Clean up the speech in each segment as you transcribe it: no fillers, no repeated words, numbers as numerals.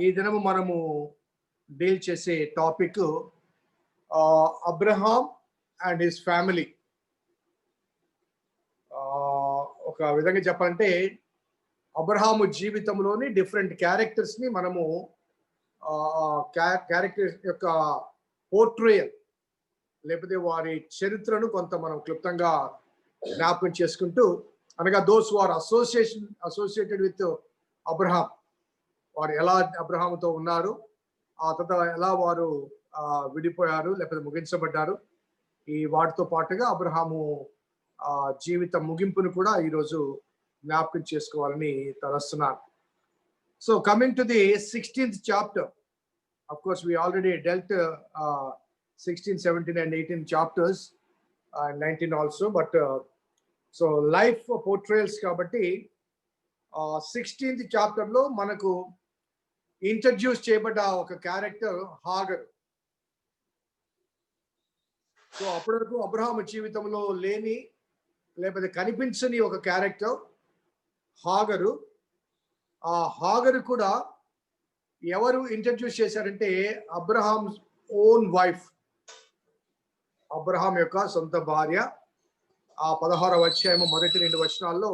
ఈ దినము మనము డీల్ చేసే topic Abraham and his family. ఒక విధంగా చెప్పాలంటే అబ్రహాము జీవితంలోని డిఫరెంట్ క్యారెక్టర్స్ ని మనము క్యారెక్టర్ యొక్క పోర్ట్రేయల్ లేకపోతే వారి చరిత్రను కొంత మనం క్లుప్తంగా జ్ఞాపకం చేసుకుంటూ, అనగా those war associated with Abraham, వారు ఎలా అబ్రహాముతో ఉన్నారు, ఆ తర్వాత ఎలా వారు విడిపోయారు లేకపోతే ముగించబడ్డారు, ఈ వాటితో పాటుగా అబ్రహాము జీవిత ముగింపును కూడా ఈరోజు జ్ఞాపకం చేసుకోవాలని తలస్తున్నాను. So coming to the 16th chapter, of course we already dealt 16, 17 and 18 chapters, 19 also, but so life portrayals కాబట్టి 16th chapter లో మనకు ఇంట్రడ్యూస్ చేయబడ్డ ఒక క్యారెక్టర్ హాగర్. సో అప్పటివరకు అబ్రహాము జీవితంలో లేని లేకపోతే కనిపించని ఒక క్యారెక్టర్ హాగరు. ఆ హాగరు కూడా ఎవరు ఇంట్రడ్యూస్ చేశారంటే అబ్రహాం ఓన్ వైఫ్, అబ్రహాం యొక్క సొంత భార్య. ఆ 16వ అధ్యాయము మొదటి 2 వచనాల్లో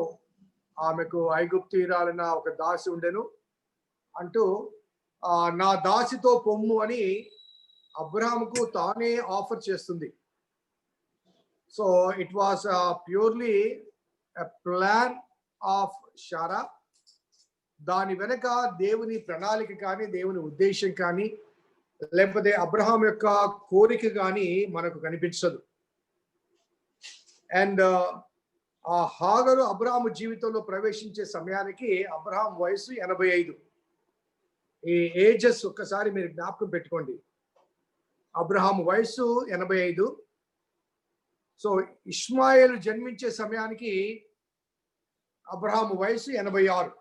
ఆమెకు ఐగుప్తీయురాలైన ఒక దాసి ఉండెను అంటూ నా దాసితో పొమ్ము అని అబ్రహాముకు తానే ఆఫర్ చేస్తుంది. So it was purely a plan of Sarah. దాని వెనక దేవుని ప్రణాళిక కానీ దేవుని ఉద్దేశం కానీ లేకపోతే అబ్రహాం యొక్క కోరిక కానీ మనకు కనిపించదు. అండ్ ఆ హాగరు అబ్రహాము జీవితంలో ప్రవేశించే సమయానికి అబ్రహాం వయసు 85. ఈ ఏజెస్ ఒక్కసారి మీరు జ్ఞాపకం పెట్టుకోండి. అబ్రహాం వయసు 85. సో ఇష్మాయేలు జన్మించే సమయానికి అబ్రహాం వయసు 86,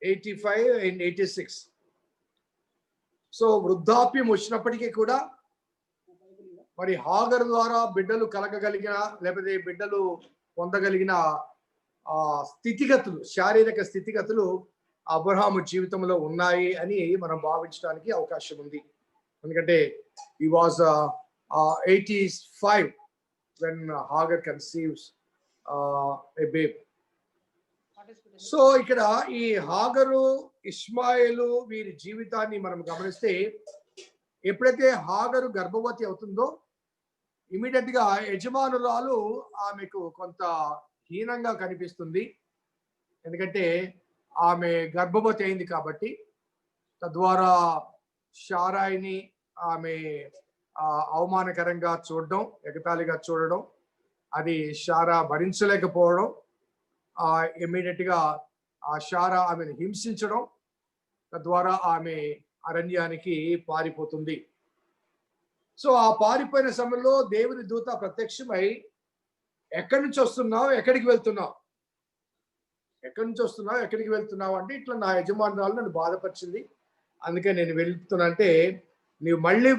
85 and 86. సో వృద్ధాప్యం వచ్చినప్పటికీ కూడా మరి హాగర్ ద్వారా బిడ్డలు కలగగలిగిన లేకపోతే బిడ్డలు పొందగలిగిన స్థితిగతులు, శారీరక స్థితిగతులు అబ్రహాము జీవితంలో ఉన్నాయి అని మనం భావించడానికి అవకాశం ఉంది. ఎందుకంటే he was 85 when Hagar conceives a babe. So ఇక్కడ ఈ హాగరు ఇష్మాయేలు వీరి జీవితాన్ని మనం గమనిస్తే, ఎప్పుడైతే హాగరు గర్భవతి అవుతుందో ఇమీడియట్ గా యజమానురాలు ఆమెకు కొంత హీనంగా కనిపిస్తుంది. ఎందుకంటే ఆమె గర్భవతి అయింది కాబట్టి. తద్వారా షారాయిని ఆమె అవమానకరంగా చూడడం, ఎగతాళిగా చూడడం, అది షారా భరించలేకపోవడం, ఇమీడియట్ గా ఆ షారా ఆమెను హింసించడం, తద్వారా ఆమె అరణ్యానికి పారిపోతుంది. సో ఆ పారిపోయిన సమయంలో దేవుని దూత ప్రత్యక్షమై, ఎక్కడి నుంచి వస్తున్నావు, ఎక్కడికి వెళ్తున్నావు, ఎక్కడి నుంచి వస్తున్నావు, ఎక్కడికి వెళ్తున్నావు అంటే, ఇట్లా నా యజమానురాలు నన్ను బాధపరిచింది, అందుకే నేను వెళ్తున్నా అంటే, నీవు మళ్ళీ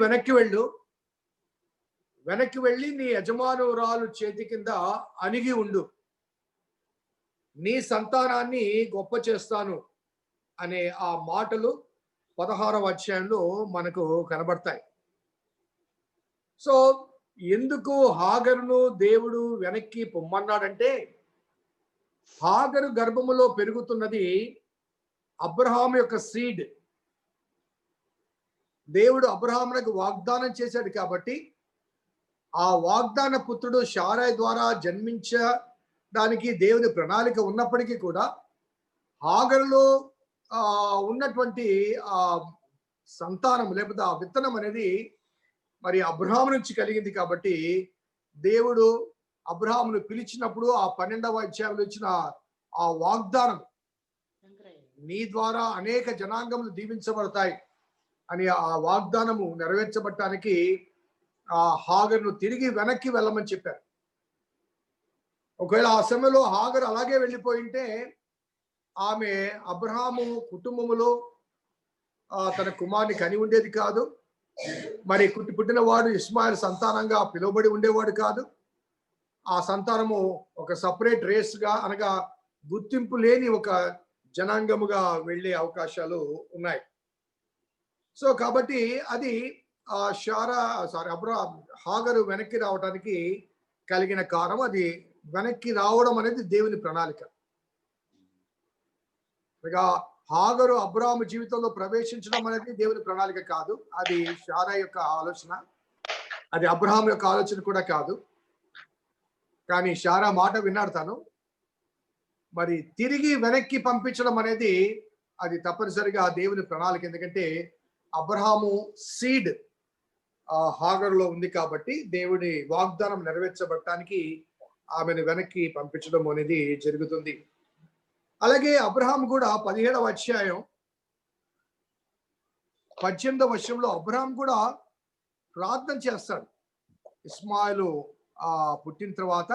వెనక్కి వెళ్ళి నీ యజమానురాలు చేతి కింద అణిగి ఉండు, నీ సంతానాన్ని గొప్ప చేస్తాను అనే ఆ మాటలు 16వ అధ్యాయంలో మనకు కనబడతాయి. సో ఎందుకు హాగరును దేవుడు వెనక్కి పొమ్మన్నాడంటే, హాగరు గర్భములో పెరుగుతున్నది అబ్రహాం యొక్క సీడ్. దేవుడు అబ్రహామునకు వాగ్దానం చేశాడు కాబట్టి, ఆ వాగ్దాన పుత్రుడు షారాయ్ ద్వారా జన్మించడానికి దేవుని ప్రణాళిక ఉన్నప్పటికీ కూడా హాగరులో ఉన్నటువంటి సంతానం లేకపోతే ఆ విత్తనం అనేది మరి అబ్రహాము నుంచి కలిగింది కాబట్టి, దేవుడు అబ్రహామును పిలిచినప్పుడు ఆ 12వ అధ్యాయంలో ఇచ్చిన ఆ వాగ్దానం, నీ ద్వారా అనేక జనాంగములు దీవించబడతాయి అని ఆ వాగ్దానము నెరవేర్చబడటానికి ఆ హాగరును తిరిగి వెనక్కి వెళ్ళమని చెప్పారు. ఒకవేళ ఆ సమయంలో హాగరు అలాగే వెళ్ళిపోయింటే ఆమె అబ్రహాము కుటుంబములో తన కుమారుని కని ఉండేది కాదు. మరి పుట్టినవాడు ఇస్మాయిల్ సంతానంగా పిలువబడి ఉండేవాడు కాదు. ఆ సంతానము ఒక సపరేట్ రేస్ గా అనగా గుర్తింపు లేని ఒక జనాంగముగా వెళ్ళే అవకాశాలు ఉన్నాయి. సో కాబట్టి అది హాగరు వెనక్కి రావడానికి కలిగిన కారణం. అది వెనక్కి రావడం అనేది దేవుని ప్రణాళిక. అనగా హాగరు అబ్రాహాము జీవితంలో ప్రవేశించడం అనేది దేవుని ప్రణాళిక కాదు. అది శారా యొక్క ఆలోచన, అది అబ్రహాం యొక్క ఆలోచన కూడా కాదు. కానీ శారా మాట విన్నాడు తను. మరి తిరిగి వెనక్కి పంపించడం అనేది అది తప్పనిసరిగా దేవుని ప్రణాళిక. ఎందుకంటే అబ్రహాము సీడ్ హాగరులో ఉంది కాబట్టి దేవుడి వాగ్దానం నెరవేర్చబడటానికి ఆమెను వెనక్కి పంపించడం అనేది జరుగుతుంది. అలాగే అబ్రహాం కూడా 17వ అధ్యాయం 18వ వచనంలో అబ్రహాం కూడా ప్రార్థన చేస్తాడు. ఇస్మాయిలు పుట్టిన తర్వాత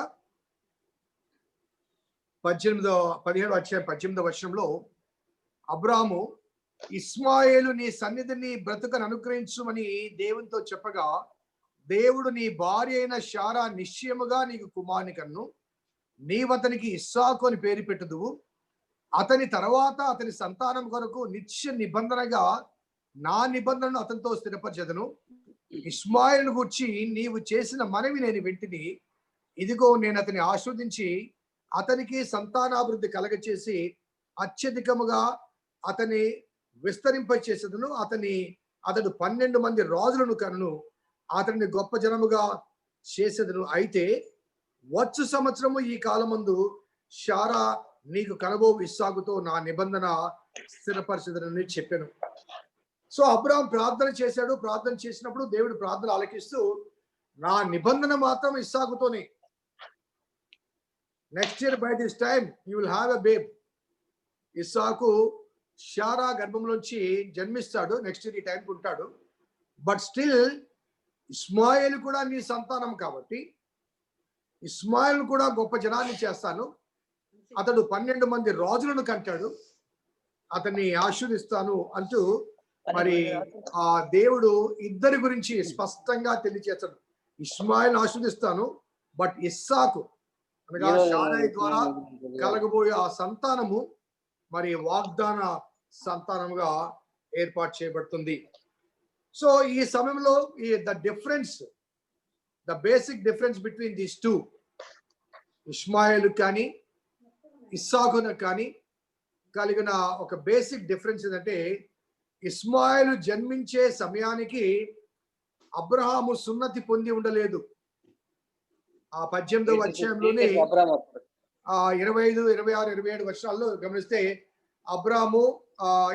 17వ అధ్యాయం 18వ వచనంలో అబ్రాహాము ఇస్మాయేలు నీ సన్నిధిని బ్రతుకను అనుగ్రహించుమని దేవునితో చెప్పగా, దేవుడు నీ భార్య అయిన శారా నిశ్చయముగా నీకు కుమారుని కన్ను, నీవతనికి ఇస్సాకు అని పేరు పెట్టుదువు, అతని తర్వాత అతని సంతానం కొరకు నిత్య నిబంధనగా నా నిబంధనను అతనితో స్థిరపరచెదను. ఇస్మాయిలును గూర్చి నీవు చేసిన మనవి నేను వింటిని. ఇదిగో నేను అతని ఆస్వాదించి అతనికి సంతానాభివృద్ధి కలగచేసి అత్యధికముగా అతని విస్తరింపచేసేదను. అతడు 12 మంది రాజులను కనును, అతన్ని గొప్ప జనముగా చేసేదను. అయితే వచ్చు సంవత్సరము ఈ కాలమందు శారా నీకు కనబో ఇస్సాకుతో నా నిబంధన స్థిరపరచదని చెప్పాను. సో అబ్రాహాం ప్రార్థన చేశాడు. ప్రార్థన చేసినప్పుడు దేవుడు ప్రార్థన ఆలకిస్తూ నా నిబంధన మాత్రం ఇస్సాకుతోనే, next year by this time you will have a babe. ఇస్సాకు శారా గర్భంలోంచి జన్మిస్తాడు, నెక్స్ట్ ఇయర్ ఈ టైంకి ఉంటాడు. బట్ స్టిల్ ఇస్మాయిల్ కూడా నీ సంతానం కాబట్టి ఇస్మాయిల్ కూడా గొప్ప జనాన్ని చేస్తాను, అతడు 12 మంది రాజులను కంటాడు, అతన్ని ఆశీర్వదిస్తాను అంటూ మరి ఆ దేవుడు ఇద్దరి గురించి స్పష్టంగా తెలియజేస్తాడు. ఇస్మాయిల్ ఆశీర్వదిస్తాను, బట్ ఇస్సాకు అనగా శారై ద్వారా కలగబోయే ఆ సంతానము మరి వాగ్దాన సంతానముగా ఏర్పాటు చేయబడుతుంది. సో ఈ సమయంలో the basic difference between these two, Ismail కానీ ఇస్సాకును కానీ కలిగిన ఒక బేసిక్ డిఫరెన్స్ ఏంటంటే, ఇస్మాయిల్ జన్మించే సమయానికి అబ్రహాము సున్నతి పొంది ఉండలేదు. ఆ 18వ అధ్యాయంలోనే 25, 26, 27 వర్షాల్లో గమనిస్తే అబ్రాహాము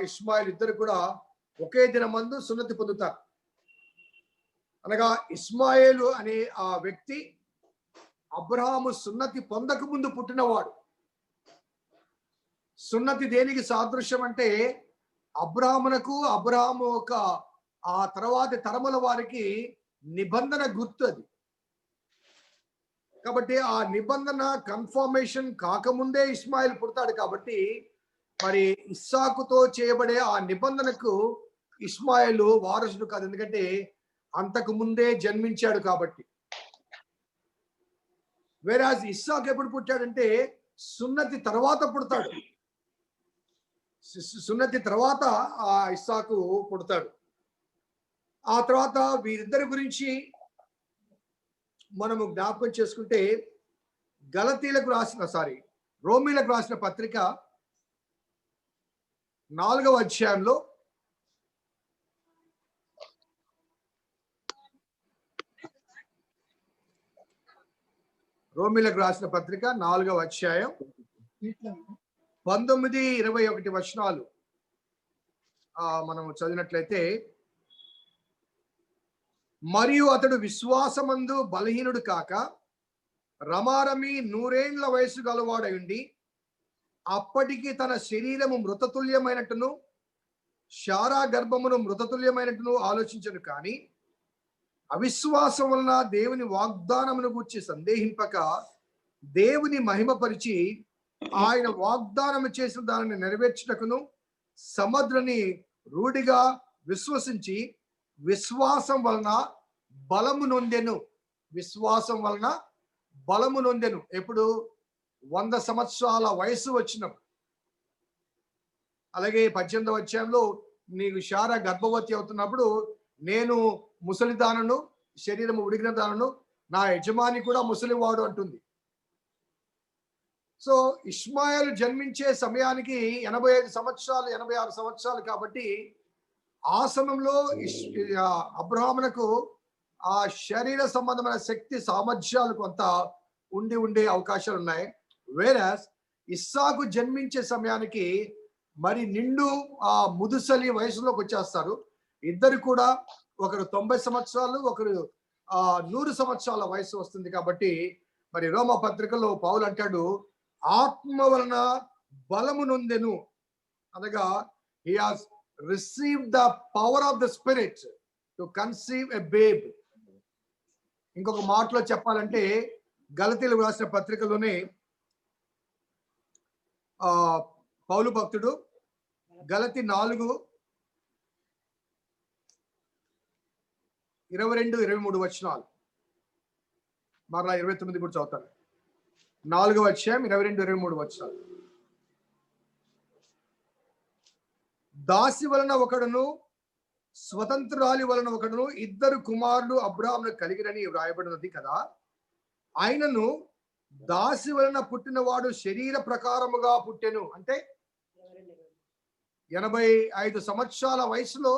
ఇస్మాయిల్ ఇద్దరు కూడా ఒకే దినమందు సున్నతి పొందుతారు. అనగా ఇస్మాయిల్ అనే ఆ వ్యక్తి అబ్రహాము సున్నతి పొందక ముందు పుట్టినవాడు. సున్నతి దేనికి సాదృశ్యం అంటే అబ్రహాము ఒక ఆ తర్వాతి తరముల వారికి నిబంధన గుర్తు అది. కాబట్టి ఆ నిబంధన కన్ఫర్మేషన్ కాకముందే ఇస్మాయిల్ పుడతాడు. కాబట్టి మరి ఇస్సాకుతో చేయబడే ఆ నిబంధనకు ఇస్మాయిల్ వారసుడు కాదు, ఎందుకంటే అంతకు ముందే జన్మించాడు కాబట్టి. వేరాజ్ ఇస్సాకు ఎప్పుడు పుట్టాడంటే సున్నతి తర్వాత పుడతాడు. సున్నతి తర్వాత ఆ ఇస్సాకు పుడతాడు. ఆ తర్వాత వీరిద్దరి గురించి మనము జ్ఞాపకం చేసుకుంటే రోమీలకు రాసిన పత్రిక 4వ అధ్యాయంలో రోమీలకు రాసిన పత్రిక 4వ అధ్యాయం 19, 21 వచనాలు మనము చదివినట్లయితే, మరియు అతడు విశ్వాసమందు బలహీనుడు కాక రమారమి 100 ఏండ్ల వయసు గలవాడై ఉండి అప్పటికి తన శరీరము మృతతుల్యమైనట్టును శారా గర్భమును మృతతుల్యమైనట్టును ఆలోచించను. కానీ అవిశ్వాసం వలన దేవుని వాగ్దానమును గూర్చి సందేహింపక దేవుని మహిమపరిచి ఆయన వాగ్దానము చేసిన దానిని నెరవేర్చుటకును సముద్రని రూఢిగా విశ్వసించి విశ్వాసం వలన బలము నొందెను. విశ్వాసం వలన బలము నొందెను. ఎప్పుడు? 100 సంవత్సరాల వయసు వచ్చినప్పుడు. అలాగే 18వ అధ్యాయంలో నీకు శారా గర్భవతి అవుతున్నప్పుడు, నేను ముసలిదానను, శరీరము ఉడికిన దానను, నా యజమాని కూడా ముసలివాడు అంటుంది. సో ఇష్మాయేలు జన్మించే సమయానికి 85 సంవత్సరాలు 86 సంవత్సరాలు కాబట్టి ఆ సమయంలో అబ్రహామునకు ఆ శరీర సంబంధమైన శక్తి సామర్థ్యాలు కొంత ఉండే అవకాశాలు ఉన్నాయి. వేరస్ ఇస్సాకు జన్మించే సమయానికి మరి నిండు ఆ ముదుసలి వయసులోకి వచ్చేస్తారు. ఇద్దరు కూడా, ఒకరు 90 సంవత్సరాలు, ఒకరు 100 సంవత్సరాల వయసు వస్తుంది. కాబట్టి మరి రోమా పత్రికలో పౌలు అంటాడు, ఆత్మ వలన బలము నొందెను అనగా he has received the power of the spirit to conceive a babe. ఇంకొక మాటలో చెప్పాలంటే గలతీయులకు రాసిన పత్రికలోనే పౌలు భక్తుడు గలతీ 4:22-23 వచనాలు, మరలా 29 కూడా చదువుతాను. 4వ అధ్యాయం 22-23 వచనాలు. దాసి వలన ఒకడును, స్వతంత్రాలి వలన ఒకడును, ఇద్దరు కుమారులు అబ్రాహామును కలిగిరని వ్రాయబడినది కదా. ఆయనను దాసి వలన పుట్టినవాడు శరీర ప్రకారముగా పుట్టెను. అంటే 85 సంవత్సరాల వయసులో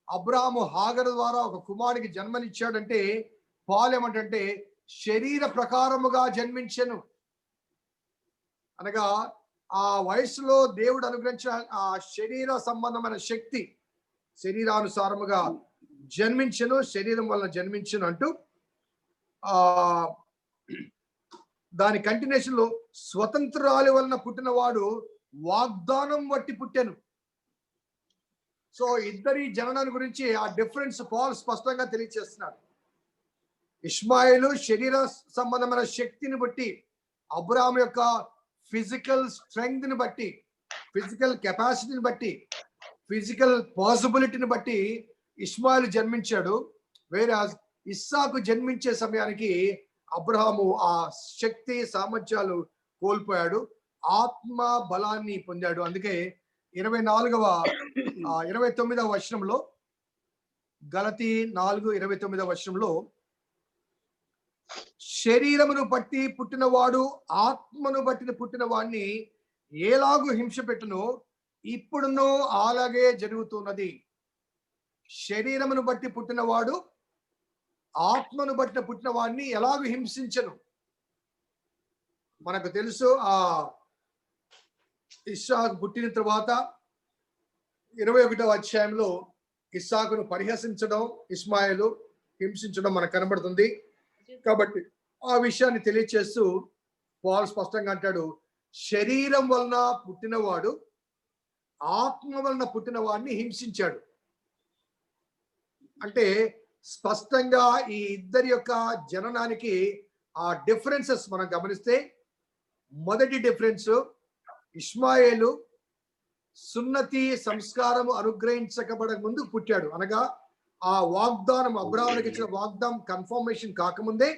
అబ్రాహాము హాగరు ద్వారా ఒక కుమారుడికి జన్మనిచ్చాడంటే పాలు ఏమంటే శరీర ప్రకారముగా జన్మించెను అనగా ఆ వయసులో దేవుడు అనుగ్రహించిన ఆ శరీర సంబంధమైన శక్తి శరీరానుసారముగా జన్మించెను, శరీరం వలన జన్మించెను అంటూ దాని కంటిన్యూషన్ లో స్వతంత్రాలి వలన పుట్టినవాడు వాగ్దానం బట్టి పుట్టెను. సో ఇద్దరి జననాన్ని గురించి ఆ డిఫరెన్స్ పాల్ స్పష్టంగా తెలియజేస్తున్నాడు. ఇష్మాయేలు శరీర సంబంధమైన శక్తిని బట్టి, అబ్రాహాం యొక్క ఫిజికల్ స్ట్రెంగ్త్ ని బట్టి, ఫిజికల్ కెపాసిటీని బట్టి, ఫిజికల్ పాసిబిలిటీని బట్టి ఇష్మాయేలు జన్మించాడు. వేరే ఇస్సాకు జన్మించే సమయానికి అబ్రహాము ఆ శక్తి సామర్థ్యాలు కోల్పోయాడు, ఆత్మ బలాన్ని పొందాడు. అందుకే 29వ వచనంలో, గలతీ 4:29 వచనంలో, శరీరమును బట్టి పుట్టినవాడు ఆత్మను బట్టి పుట్టిన వాడిని ఏలాగు హింస పెట్టునో ఇప్పుడునో అలాగే జరుగుతున్నది. శరీరమును బట్టి పుట్టినవాడు ఆత్మను బట్టి పుట్టిన వాడిని ఎలాగూ హింసించను. మనకు తెలుసు ఆ ఇస్సాకు పుట్టిన తర్వాత 21వ అధ్యాయంలో ఇస్సాకును పరిహసించడం, ఇస్మాయిలు హింసించడం మనకు కనబడుతుంది. కాబట్టి ఆ విషయాన్ని తెలియచేస్తూ పాల్ స్పష్టంగా అంటాడు, శరీరం వలన పుట్టినవాడు ఆత్మ వలన పుట్టిన వాడిని హింసించాడు. అంటే స్పష్టంగా ఈ ఇద్దరి యొక్క జననానికి ఆ డిఫరెన్సెస్ మనం గమనిస్తే, మొదటి డిఫరెన్స్, ఇష్మాయేలు సున్నతి సంస్కారము అనుగ్రహించబడ ముందు పుట్టాడు. అనగా ఆ వాగ్దానం, అబ్రాహాముకి ఇచ్చిన వాగ్దానం కన్ఫర్మేషన్ కాకముందే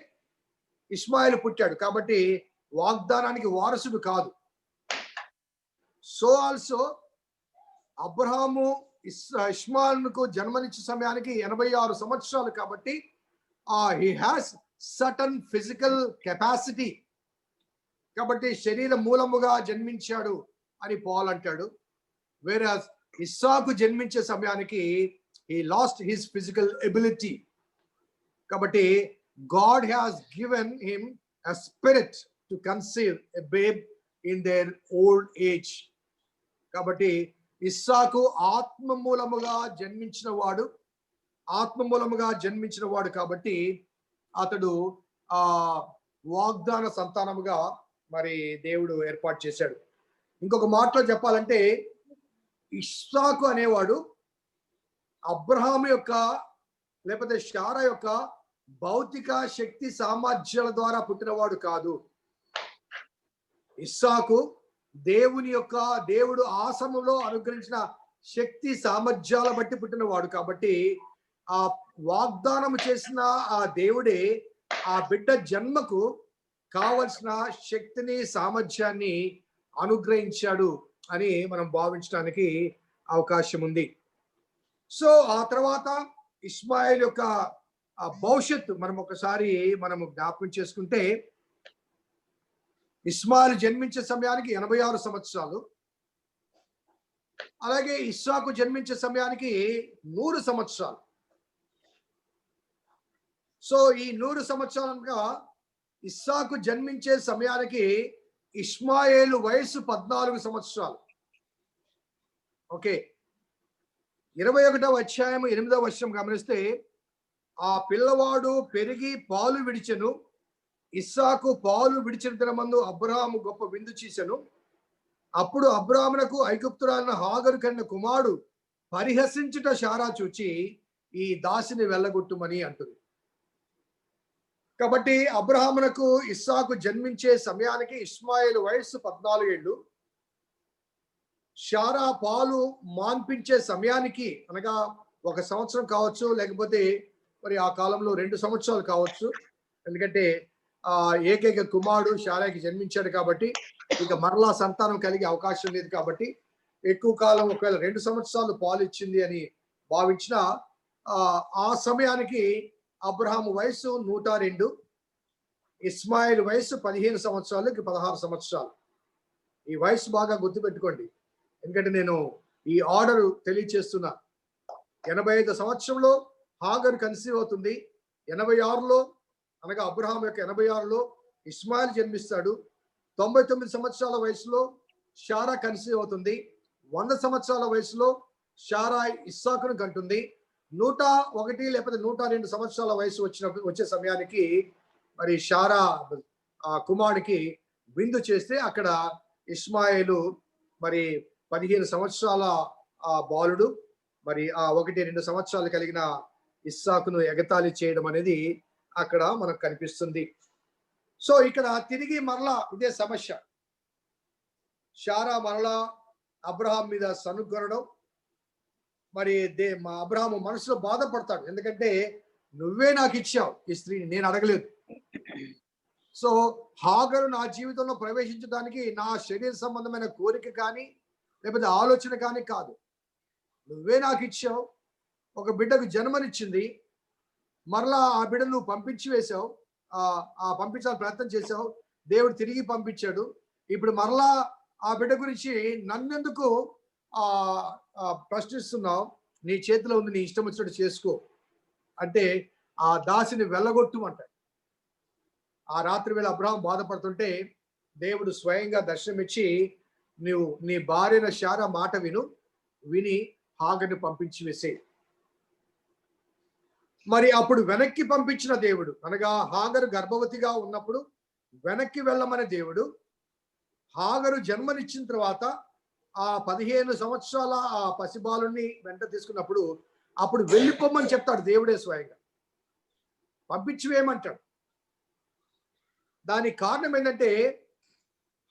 ఇష్మాయేలు పుట్టాడు. కాబట్టి వాగ్దానానికి వారసుడు కాదు. సో ఆల్సో అబ్రహాము ఇష్మాయేలుకు జన్మనిచ్చే సమయానికి 86 సంవత్సరాలు. కాబట్టి he has certain physical capacity. కాబట్టి శరీర మూలముగా జన్మించాడు అని పాల్ అంటాడు. వేరే ఇస్సాకు జన్మించే సమయానికి he lost his physical ability. కాబట్టి God has given him a spirit to conceive a babe in their old age. కాబట్టి ఇస్సాకు ఆత్మ మూలముగా జన్మించిన వాడు కాబట్టి అతడు ఆ వాగ్దాన సంతానముగా మరి దేవుడు ఏర్పాటు చేశాడు. ఇంకొక మాటలో చెప్పాలంటే, ఇస్సాకు అనేవాడు అబ్రహాము యొక్క లేకపోతే శారా యొక్క భౌతిక శక్తి సామర్థ్యాల ద్వారా పుట్టినవాడు కాదు. ఇస్సాకు దేవుడు ఆ సమయంలో అనుగ్రహించిన శక్తి సామర్థ్యాల బట్టి పుట్టినవాడు. కాబట్టి ఆ వాగ్దానం చేసిన ఆ దేవుడే ఆ బిడ్డ జన్మకు కావలసిన శక్తిని సామర్థ్యాన్ని అనుగ్రహించాడు అని మనం భావించడానికి అవకాశం ఉంది. సో ఆ తర్వాత ఇస్మాయిల్ యొక్క ఆ భవిష్యత్తు మనము జ్ఞాపకం చేసుకుంటే, ఇస్మాయిల్ జన్మించే సమయానికి 86 సంవత్సరాలు. అలాగే ఇస్సాకు జన్మించే సమయానికి 100 సంవత్సరాలు. సో ఈ 100 సంవత్సరాలుగా ఇస్సాకు జన్మించే సమయానికి ఇష్మాయేలు వయసు 14 సంవత్సరాలు. ఓకే, 21వ అధ్యాయం 8వ వచనం గమనిస్తే, ఆ పిల్లవాడు పెరిగి పాలు విడిచెను. ఇస్సాకు పాలు విడిచిన దినమందు అబ్రాహాము గొప్ప విందు చేసెను. అప్పుడు అబ్రాహామునకు ఐగుప్తురాలైన హాగరు కన్న కుమారుడు పరిహసించుట శారా చూచి ఈ దాసిని వెళ్ళగొట్టుమని అంటుంది. కాబట్టి అబ్రాహామునకు ఇస్సాకు జన్మించే సమయానికి ఇష్మాయేలు వయస్సు 14 ఏళ్ళు. శారా పాలు మాన్పించే సమయానికి, అనగా 1 సంవత్సరం కావచ్చు, లేకపోతే మరి ఆ కాలంలో 2 సంవత్సరాలు కావచ్చు. ఎందుకంటే ఏకైక కుమారుడు శారాకి జన్మించాడు కాబట్టి ఇక మరలా సంతానం కలిగే అవకాశం లేదు. కాబట్టి ఎక్కువ కాలం, ఒకవేళ 2 సంవత్సరాలు పాలు ఇచ్చింది అని భావించిన ఆ సమయానికి అబ్రహాము వయసు 102, ఇస్మాయిల్ వయసు 15 సంవత్సరాలు, 16 సంవత్సరాలు. ఈ వయసు బాగా గుర్తుపెట్టుకోండి, ఎందుకంటే నేను ఈ ఆర్డర్ తెలియచేస్తున్నా. 85 సంవత్సరంలో హాగరు కన్సీవ్ అవుతుంది. 86లో, అనగా అబ్రహాం యొక్క 86లో ఇస్మాయిల్ జన్మిస్తాడు. 99 సంవత్సరాల వయసులో శారా కన్సీవ్ అవుతుంది. 100 సంవత్సరాల వయసులో శారా ఇస్సాకును కంటుంది. 101 లేకపోతే 102 సంవత్సరాల వయసు వచ్చే సమయానికి మరి శారా కుమారుడికి విందు చేస్తే అక్కడ ఇస్మాయిలు మరి 15 సంవత్సరాల బాలుడు, మరి 1-2 సంవత్సరాలు కలిగిన ఇస్సాకును ఎగతాళి చేయడం అనేది అక్కడ మనకు కనిపిస్తుంది. సో ఇక్కడ తిరిగి మరలా ఇదే సమస్య. శారా మరలా అబ్రహాం మీద సనుగొనడం. మరి మా అబ్రహాము మనసులో బాధపడతాడు, ఎందుకంటే నువ్వే నాకు ఇచ్చావు ఈ స్త్రీని, నేను అడగలేదు. సో హాగరు నా జీవితంలో ప్రవేశించడానికి నా శరీర సంబంధమైన కోరిక కానీ లేకపోతే ఆలోచన కానీ కాదు, నువ్వే నాకు ఇచ్చావు. ఒక బిడ్డకు జన్మనిచ్చింది, మరలా ఆ బిడ్డను నువ్వు పంపించి వేశావు, పంపించాలని ప్రయత్నం చేశావు, దేవుడు తిరిగి పంపించాడు. ఇప్పుడు మరలా ఆ బిడ్డ గురించి నన్నెందుకు ప్రశ్నిస్తున్నావు? నీ చేతిలో ఉంది, నీ ఇష్టం వచ్చినట్టు చేసుకో అంటే ఆ దాసిని వెళ్ళగొట్టు అంటాడు. ఆ రాత్రి వేళ అబ్రహాం బాధపడుతుంటే దేవుడు స్వయంగా దర్శనమిచ్చి, నువ్వు నీ భార్యన శారా మాట విని హాగర్ని పంపించి వేసే. మరి అప్పుడు వెనక్కి పంపించిన దేవుడు, అనగా హాగరు గర్భవతిగా ఉన్నప్పుడు వెనక్కి వెళ్ళమని దేవుడు, హాగరు జన్మనిచ్చిన తర్వాత ఆ 15 సంవత్సరాల ఆ పసిబాలుని వెంట తీసుకున్నప్పుడు అప్పుడు వెళ్ళిపోమని చెప్తాడు దేవుడే స్వయంగా, పంపించి వేయమంటాడు. దానికి కారణం ఏంటంటే,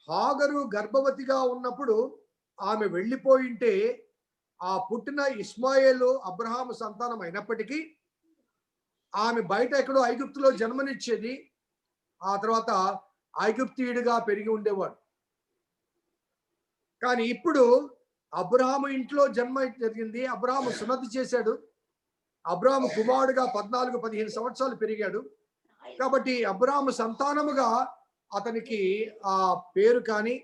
హాగరు గర్భవతిగా ఉన్నప్పుడు ఆమె వెళ్ళిపోయింటే ఆ పుట్టిన ఇస్మాయేలు అబ్రహాము సంతానం అయినప్పటికీ ఆమె బయట ఎక్కడో ఐగుప్తులో జన్మనిచ్చేది. ఆ తర్వాత ఐగుప్తీయుడిగా పెరిగి ఉండేవాడు. కానీ ఇప్పుడు అబ్రహాము ఇంట్లో జన్మ జరిగింది, అబ్రహాము సున్నతి చేశాడు, అబ్రహాము కుమారుడుగా 14-15 సంవత్సరాలు పెరిగాడు. కాబట్టి అబ్రహాము సంతానముగా అతనికి ఆ పేరు కానీ,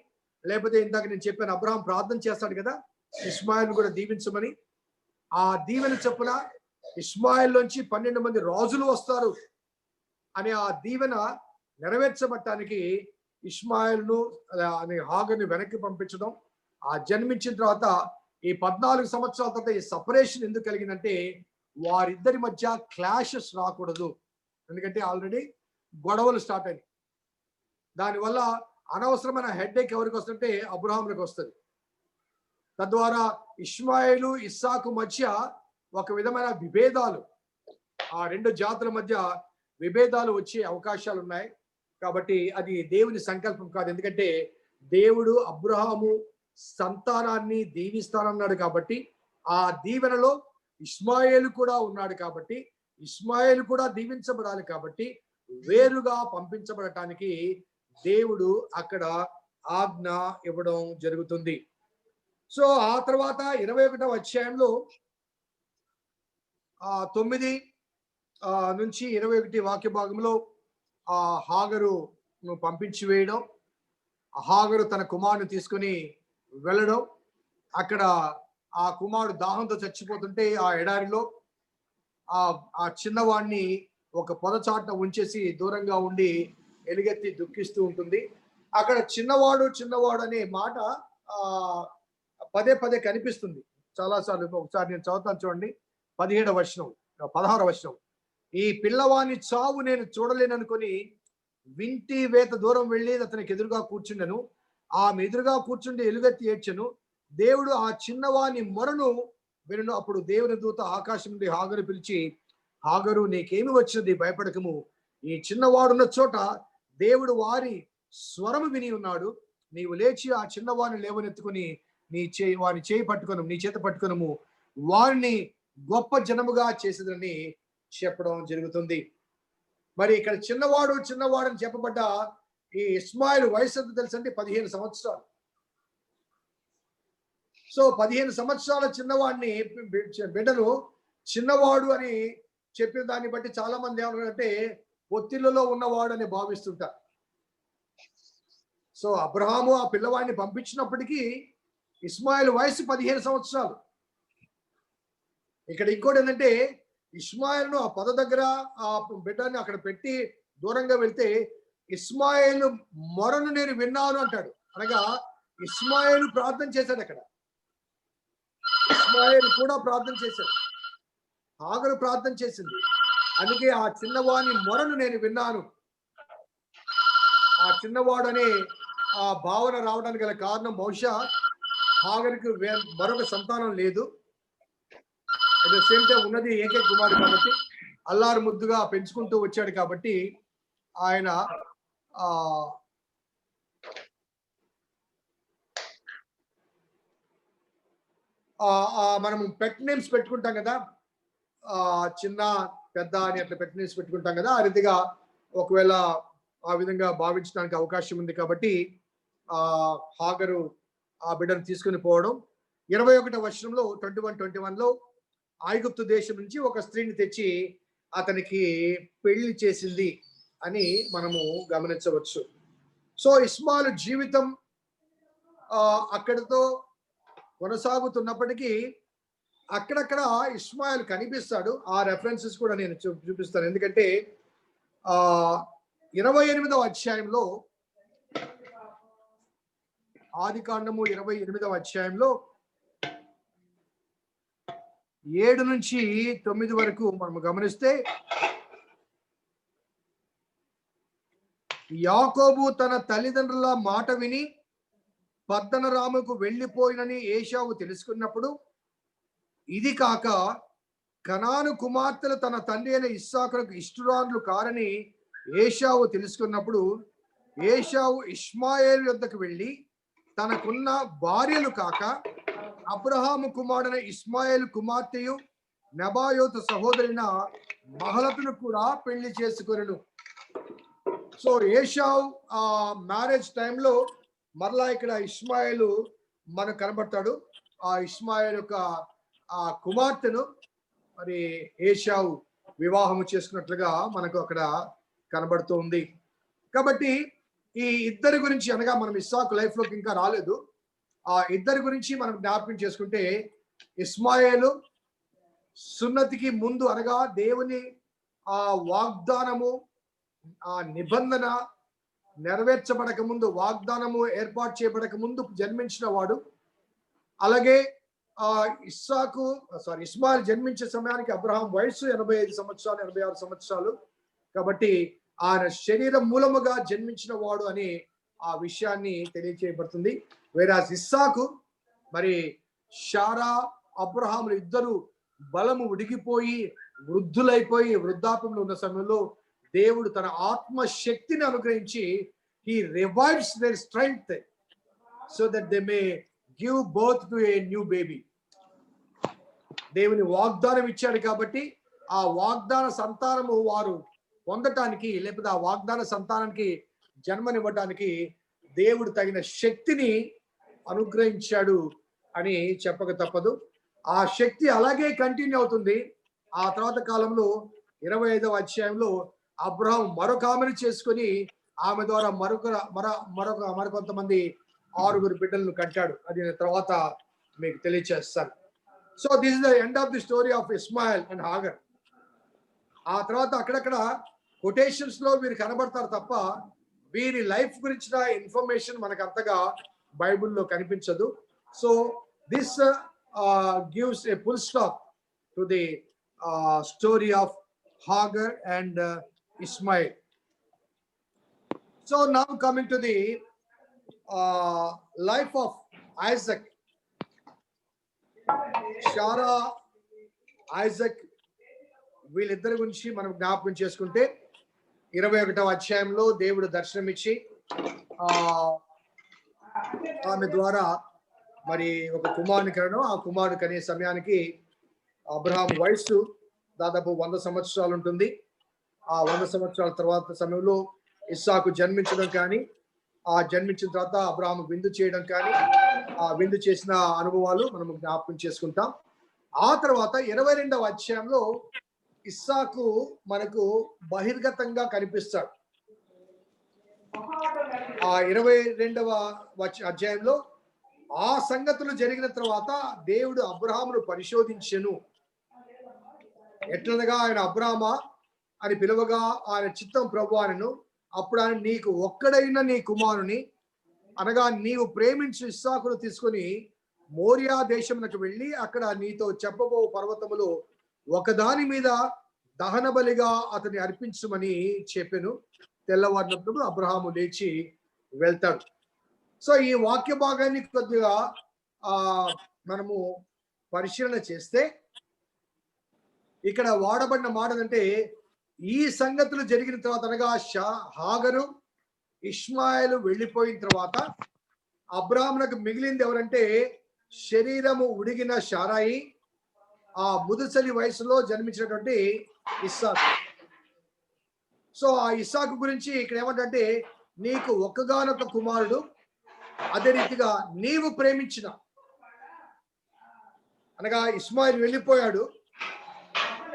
లేకపోతే ఇందాక నేను చెప్పాను అబ్రహాం ప్రార్థన చేస్తాడు కదా ఇస్మాయిల్ కూడా దీవించమని, ఆ దీవెన చొప్పున ఇస్మాయిల్ నుంచి 12 మంది రాజులు వస్తారు అని ఆ దీవెన నెరవేర్చబట్టానికి ఇస్మాయిల్ను హాగర్ని వెనక్కి పంపించడం. ఆ జన్మించిన తర్వాత ఈ 14 సంవత్సరాల తర్వాత ఈ సపరేషన్ ఎందుకు కలిగిందంటే, వారిద్దరి మధ్య క్లాషెస్ రాకూడదు. ఎందుకంటే ఆల్రెడీ గొడవలు స్టార్ట్ అయినాయి. దానివల్ల అనవసరమైన హెడ్ఏక్ ఎవరికి వస్తుంటే అబ్రహాములకు వస్తుంది. తద్వారా ఇష్మాయేలు ఇస్సాకు మధ్య ఒక విధమైన విభేదాలు, ఆ 2 జాతుల మధ్య విభేదాలు వచ్చే అవకాశాలు ఉన్నాయి. కాబట్టి అది దేవుని సంకల్పం కాదు. ఎందుకంటే దేవుడు అబ్రహాము సంతానాన్ని దీవిస్తానన్నాడు కాబట్టి ఆ దీవెనలో ఇష్మాయేలు కూడా ఉన్నాడు కాబట్టి, ఇష్మాయేలు కూడా దీవించబడాలి కాబట్టి వేరుగా పంపించబడటానికి దేవుడు అక్కడ ఆజ్ఞ ఇవ్వడం జరుగుతుంది. సో ఆ తర్వాత 21వ అధ్యాయంలో 9 నుంచి 21 వాక్య భాగంలో హాగరు పంపించి వేయడం, హాగరు తన కుమారుని తీసుకొని వెళ్ళడం, అక్కడ ఆ కుమారుడు దాహంతో చచ్చిపోతుంటే ఆ ఎడారిలో ఆ చిన్నవాడిని ఒక పొదచాటున ఉంచేసి దూరంగా ఉండి ఎలుగెత్తి దుఃఖిస్తూ ఉంటుంది. అక్కడ చిన్నవాడు అనే మాట పదే పదే కనిపిస్తుంది చాలాసార్లు. ఒకసారి నేను చదువుతాను చూడండి. 16వ వచనం. ఈ పిల్లవాని చావు నేను చూడలేననుకొని వింటి వేత దూరం వెళ్ళి అతనికి ఎదురుగా కూర్చుండెను. ఆమె ఎదురుగా కూర్చుండి ఎలుగెత్తి ఏడ్చెను. దేవుడు ఆ చిన్నవాని మొరను వినను. అప్పుడు దేవుని దూత ఆకాశం నుండి హాగరు పిలిచి, హాగరు నీకేమి వచ్చినది, భయపడకము. ఈ చిన్నవాడున్న చోట దేవుడు వారి స్వరము విని ఉన్నాడు. నీవు లేచి ఆ చిన్నవాడిని లేవనెత్తుకుని వాని చేయి పట్టుకొను, నీ చేత పట్టుకొనము, వారిని గొప్ప జనముగా చేసేదని చెప్పడం జరుగుతుంది. మరి ఇక్కడ చిన్నవాడు అని చెప్పబడ్డ ఈ ఇస్మాయిల్ వయసు ఎంత తెలుసండి? 15 సంవత్సరాలు. సో 15 సంవత్సరాల చిన్నవాడిని బిడ్డను చిన్నవాడు అని చెప్పిన దాన్ని బట్టి చాలా మంది ఏమన్నారంటే ఒత్తిళ్లలో ఉన్నవాడు అని భావిస్తుంటారు. సో అబ్రహాము ఆ పిల్లవాడిని పంపించినప్పటికీ ఇస్మాయిల్ వయసు 15 సంవత్సరాలు. ఇక్కడ ఇంకోటి ఏంటంటే ఇస్మాయిల్ను ఆ పొద దగ్గర ఆ బిడ్డని అక్కడ పెట్టి దూరంగా వెళ్తే ఇస్మాయిల్ మొరను నేను విన్నాను అంటాడు. అనగా ఇస్మాయిల్ ప్రార్థన చేశాడు. అక్కడ ఇస్మాయిల్ కూడా ప్రార్థన చేశాడు, హాగరు ప్రార్థన చేసింది. అందుకే ఆ చిన్నవాని మొరను నేను విన్నాను. ఆ చిన్నవాడు అనే ఆ భావన రావడానికి గల కారణం బహుశా హాగరికి మరొక సంతానం లేదు, అట్ ద సేమ్ టైం ఉన్నది ఏకైక కుమారుడు కాబట్టి అల్లారు ముద్దుగా పెంచుకుంటూ వచ్చాడు కాబట్టి ఆయన మనం పెట్ నేమ్స్ పెట్టుకుంటాం కదా, చిన్న పెద్ద అని అట్లా పెట్ నేమ్స్ పెట్టుకుంటాం కదా, ఆ రీతిగా ఒకవేళ ఆ విధంగా భావించడానికి అవకాశం ఉంది కాబట్టి హాగరు ఆ బిడ్డను తీసుకుని పోవడం. 21వ వచనంలో 21లో ఐగుప్తు దేశం నుంచి ఒక స్త్రీని తెచ్చి అతనికి పెళ్లి చేసింది అని మనము గమనించవచ్చు. సో ఇస్మాయిల్ జీవితం అక్కడితో కొనసాగుతున్నప్పటికీ అక్కడక్కడ ఇస్మాయిల్ కనిపిస్తాడు. ఆ రెఫరెన్సెస్ కూడా నేను చూపిస్తాను. ఎందుకంటే 28వ అధ్యాయంలో, ఆదికాండము 28వ అధ్యాయంలో 7 నుంచి 9 వరకు మనం గమనిస్తే, యాకోబు తన తల్లిదండ్రుల మాట విని పద్దనరాముకు వెళ్ళిపోయినని ఏశావు తెలుసుకున్నప్పుడు, ఇది కాక కనాను కుమార్తెలు తన తండ్రి అయిన ఇస్సాకులకు ఇష్టురాండ్లు కారని ఏశావు తెలుసుకున్నప్పుడు, ఏశావు ఇష్మాయేలు యొద్దకు వెళ్ళి తనకున్న భార్యలు కాక అబ్రహాము కుమారుడైన ఇస్మాయేలు కుమార్తెయు నెబాయోతు సహోదరిన మహలతును కూడా పెళ్లి చేసుకొనెను. సో ఏశావు మ్యారేజ్ టైంలో మరలా ఇక్కడ ఇస్మాయేలు మనకు కనబడతాడు. ఆ ఇస్మాయేల్ యొక్క ఆ కుమార్తెను మరి ఏశావు వివాహము చేసుకున్నట్లుగా మనకు అక్కడ కనబడుతూ ఉంది. కాబట్టి ఈ ఇద్దరి గురించి, అనగా మనం ఇస్సాకు లైఫ్ లోకి ఇంకా రాలేదు, ఆ ఇద్దరి గురించి మనం జ్ఞాపకం చేసుకుంటే, ఇస్మాయేలు సున్నతికి ముందు, అనగా దేవుని ఆ వాగ్దానము, ఆ నిబంధన నెరవేర్చబడక ముందు, వాగ్దానము ఏర్పాటు చేయబడక ముందు జన్మించిన వాడు. అలాగే ఇస్మాయిల్ జన్మించే సమయానికి అబ్రహాం వయసు 85 సంవత్సరాలు 86 సంవత్సరాలు. కాబట్టి ఆయన శరీరం మూలముగా జన్మించిన వాడు అని ఆ విషయాన్ని తెలియచేయబడుతుంది. వేరాజ్ ఇస్సాకు మరి షారా అబ్రహాములు ఇద్దరు బలము ఉడిగిపోయి వృద్ధులైపోయి వృద్ధాప్యంలో ఉన్న సమయంలో దేవుడు తన ఆత్మ శక్తిని అనుగ్రహించి he revives their strength so that they may give birth to a new baby. దేవుని వాగ్దానం ఇచ్చాడు కాబట్టి ఆ వాగ్దాన సంతానము వారు పొందటానికి, లేకపోతే ఆ వాగ్దాన సంతానానికి జన్మనివ్వటానికి దేవుడు తగిన శక్తిని అనుగ్రహించాడు అని చెప్పక తప్పదు. ఆ శక్తి అలాగే కంటిన్యూ అవుతుంది. ఆ తర్వాత కాలంలో 25వ అధ్యాయంలో అబ్రహాం మరొక ఆమెను చేసుకొని ఆమె ద్వారా మరికొంతమంది 6 బిడ్డలను కంటాడు. అది తర్వాత మీకు తెలియచేస్తాను. So this is the end of the story of Ishmael and Hagar. ఆ తర్వాత అక్కడక్కడ కొటేషన్స్ లో వీరు కనబడతారు తప్ప వీరి లైఫ్ గురించిన ఇన్ఫర్మేషన్ మనకు అంతగా బైబిల్లో కనిపించదు. So this gives a full stop to the story of Hagar and Ismail. So now coming to the life of Isaac. Sarah, Isaac వీళ్ళిద్దరి గురించి మనం జ్ఞాపకం చేసుకుంటే 21వ అధ్యాయంలో దేవుడు దర్శనమిచ్చి ఆమె ద్వారా మరి ఒక కుమారుని కనడం, ఆ కుమారుడు కనే సమయానికి అబ్రహాం వయస్సు దాదాపు 100 సంవత్సరాలు ఉంటుంది. ఆ 100 సంవత్సరాల తర్వాత సమయంలో ఇస్సాకు జన్మించడం కానీ, ఆ జన్మించిన తర్వాత అబ్రహాము విందు చేయడం కానీ, ఆ విందు చేసిన అనుభవాలు మనం జ్ఞాపకం చేసుకుంటాం. ఆ తర్వాత 22వ అధ్యాయంలో ఇస్సాకు మనకు బహిర్గతంగా కనిపిస్తాడు. ఆ 22వ అధ్యాయంలో ఆ సంగతులు జరిగిన తర్వాత దేవుడు అబ్రహామును పరిశోధించెను. ఎట్లనగా ఆయన అబ్రామా అని పిలువగా ఆయన చిత్తం ప్రభు అనెను. అప్పుడు ఆయన, నీకు ఒక్కడైన నీ కుమారుని అనగా నీవు ప్రేమించు ఇస్సాకును తీసుకొని మోరియా దేశమునకు వెళ్ళి అక్కడ నీతో చెప్పబో పర్వతములు ఒకదాని మీద దహన బలిగా అతన్ని అర్పించమని చెప్పెను. తెల్లవారినప్పుడు అబ్రహాము లేచి వెళ్తాడు. సో ఈ వాక్య భాగాన్ని కొద్దిగా మనము పరిశీలన చేస్తే ఇక్కడ వాడబడిన మాట అంటే ఈ సంగతులు జరిగిన తర్వాత అనగా హాగరు ఇష్మాయిలు వెళ్ళిపోయిన తర్వాత అబ్రాహామునకు మిగిలింది ఎవరంటే శరీరము ఉడిగిన షారాయి, ఆ ముదుసలి వయసులో జన్మించినటువంటి ఇస్సాకు. సో ఆ ఇస్సాకు గురించి ఇక్కడ ఏమంటే నీకు ఒక్కగానొక్క కుమారుడు, అదే రీతిగా నీవు ప్రేమించిన అనగా ఇస్మాయిల్ వెళ్ళిపోయాడు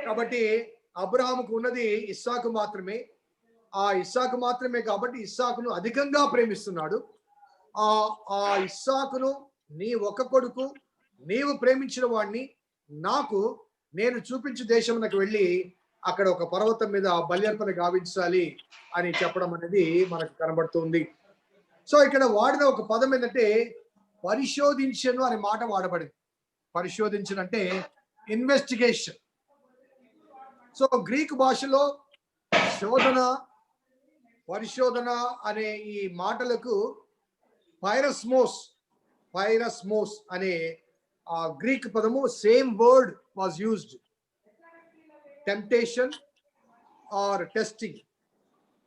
కాబట్టి అబ్రహాముకు ఉన్నది ఇస్సాకు మాత్రమే. ఆ ఇస్సాకు మాత్రమే కాబట్టి ఇస్సాకును అధికంగా ప్రేమిస్తున్నాడు. ఆ ఇస్సాకును నీ ఒక్క కొడుకు నీవు ప్రేమించిన వాడిని నేను చూపించు దేశమునకు వెళ్ళి అక్కడ ఒక పర్వతం మీద బల్యర్పణ గావించాలి అని చెప్పడం అనేది మనకు కనబడుతుంది. సో ఇక్కడ వాడిన ఒక పదం ఏంటంటే పరిశోధించను అనే మాట వాడబడింది. పరిశోధించను అంటే ఇన్వెస్టిగేషన్. సో గ్రీకు భాషలో పరిశోధన అనే ఈ మాటలకు పైరస్మోస్ అనే గ్రీక్ పదము same word was used. Temptation or testing,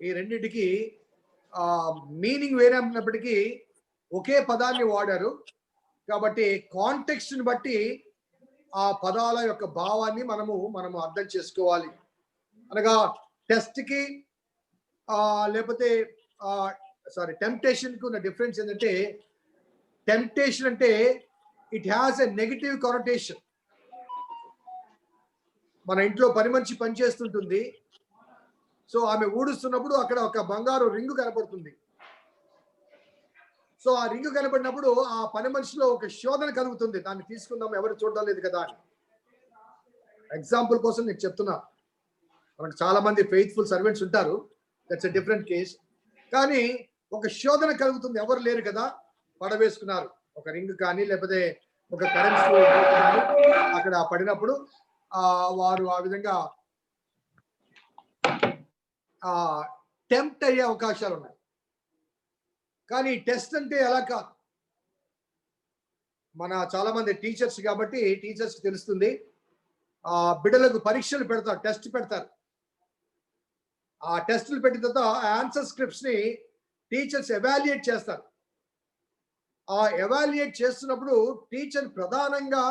ఈ రెండింటికి మీనింగ్ వేరే ఉన్నప్పటికీ ఒకే పదాన్ని వాడారు కాబట్టి కాంటెక్స్ట్ని బట్టి ఆ పదాల యొక్క భావాన్ని మనము అర్థం చేసుకోవాలి. అనగా టెస్ట్కి లేకపోతే టెంప్టేషన్కి ఉన్న డిఫరెన్స్ ఏంటంటే టెంప్టేషన్ అంటే ఇట్ హ్యాస్ ఎ నెగటివ్ కనోటేషన్. మన ఇంట్లో పని మనిషి పనిచేస్తుంటుంది. సో ఆమె ఊడుస్తున్నప్పుడు అక్కడ ఒక బంగారు రింగు కనపడుతుంది. సో ఆ రింగు కనపడినప్పుడు ఆ పని మనిషిలో ఒక శోధన కలుగుతుంది, దాన్ని తీసుకుందాం ఎవరు చూడడం లేదు కదా అని. ఎగ్జాంపుల్ కోసం నేను చెప్తున్నా. మనకు చాలా మంది ఫెయిత్ఫుల్ సర్వెంట్స్ ఉంటారు, దట్స్ ఎ డిఫరెంట్ కేస్. కానీ ఒక శోధన కలుగుతుంది, ఎవరు లేరు కదా, పడవేసుకున్నారు ఒక రింగ్ కానీ లేకపోతే ఒక కరెన్సీ కానీ అక్కడ పడినప్పుడు వారు ఆ విధంగా టెంప్ట్ అయ్యే అవకాశాలు ఉన్నాయి. కానీ టెస్ట్ అంటే ఎలా కాదు. మన చాలా మంది టీచర్స్ కాబట్టి టీచర్స్ తెలుస్తుంది. బిడ్డలకు పరీక్షలు పెడతారు, టెస్ట్ పెడతారు. ఆ టెస్టులు పెట్టిన తర్వాత ఆన్సర్ స్క్రిప్ట్స్ ని టీచర్స్ ఎవాల్యుయేట్ చేస్తారు. ఆ ఎవాల్యుయేట్ చేస్తున్నప్పుడు టీచర్ ప్రధానంగా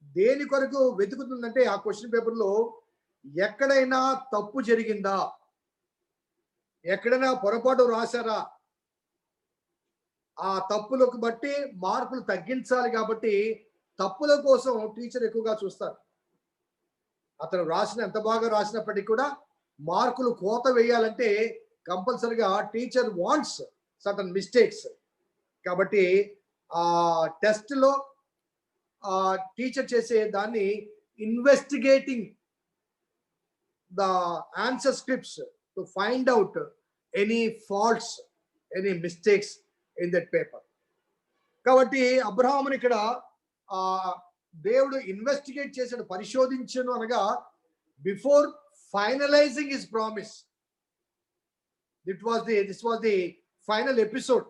దేని కొరకు వెతుకుతుందంటే ఆ క్వశ్చన్ పేపర్లో ఎక్కడైనా తప్పు జరిగిందా, ఎక్కడైనా పొరపాటు రాశారా, ఆ తప్పులకు బట్టి మార్కులు తగ్గించాలి కాబట్టి తప్పుల కోసం టీచర్ ఎక్కువగా చూస్తారు. అతను ఎంత బాగా రాసినప్పటికీ కూడా మార్కులు కోత వేయాలంటే కంపల్సరిగా టీచర్ వాంట్స్ సర్టన్ మిస్టేక్స్. కాబట్టి ఆ టెస్ట్లో టీచర్ చేసే దాన్ని investigating the answer scripts to find out any faults, any mistakes in that paper. కాబట్టి అబ్రహాముని ఇక్కడ దేవుడు ఇన్వెస్టిగేట్ చేశాడు, పరిశోధించను అనగా before finalising his promise. This was the final episode.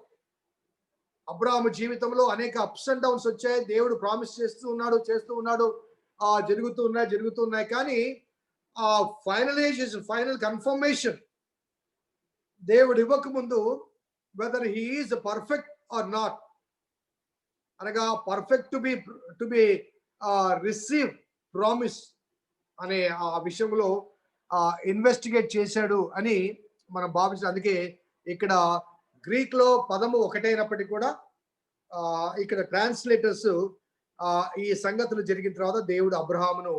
Abraham జీవితంలో అనేక అప్స్ అండ్ డౌన్స్ వచ్చాయి. దేవుడు ప్రామిస్ చేస్తూ ఉన్నాడు, జరుగుతూ ఉన్నాయి. కానీ ఫైనలైజేషన్, ఫైనల్ కన్ఫర్మేషన్ దేవుడు ఇవ్వకముందు whether he is perfect or not, అనగా perfect to be receive promise అనే ఆ విషయంలో ఇన్వెస్టిగేట్ చేశాడు అని మనం భావించాలి. అందుకే ఇక్కడ గ్రీక్ లో పదము ఒకటైనప్పటికీ కూడా ఇక్కడ ట్రాన్స్లేటర్స్ ఈ సంగతులు జరిగిన తర్వాత దేవుడు అబ్రహామును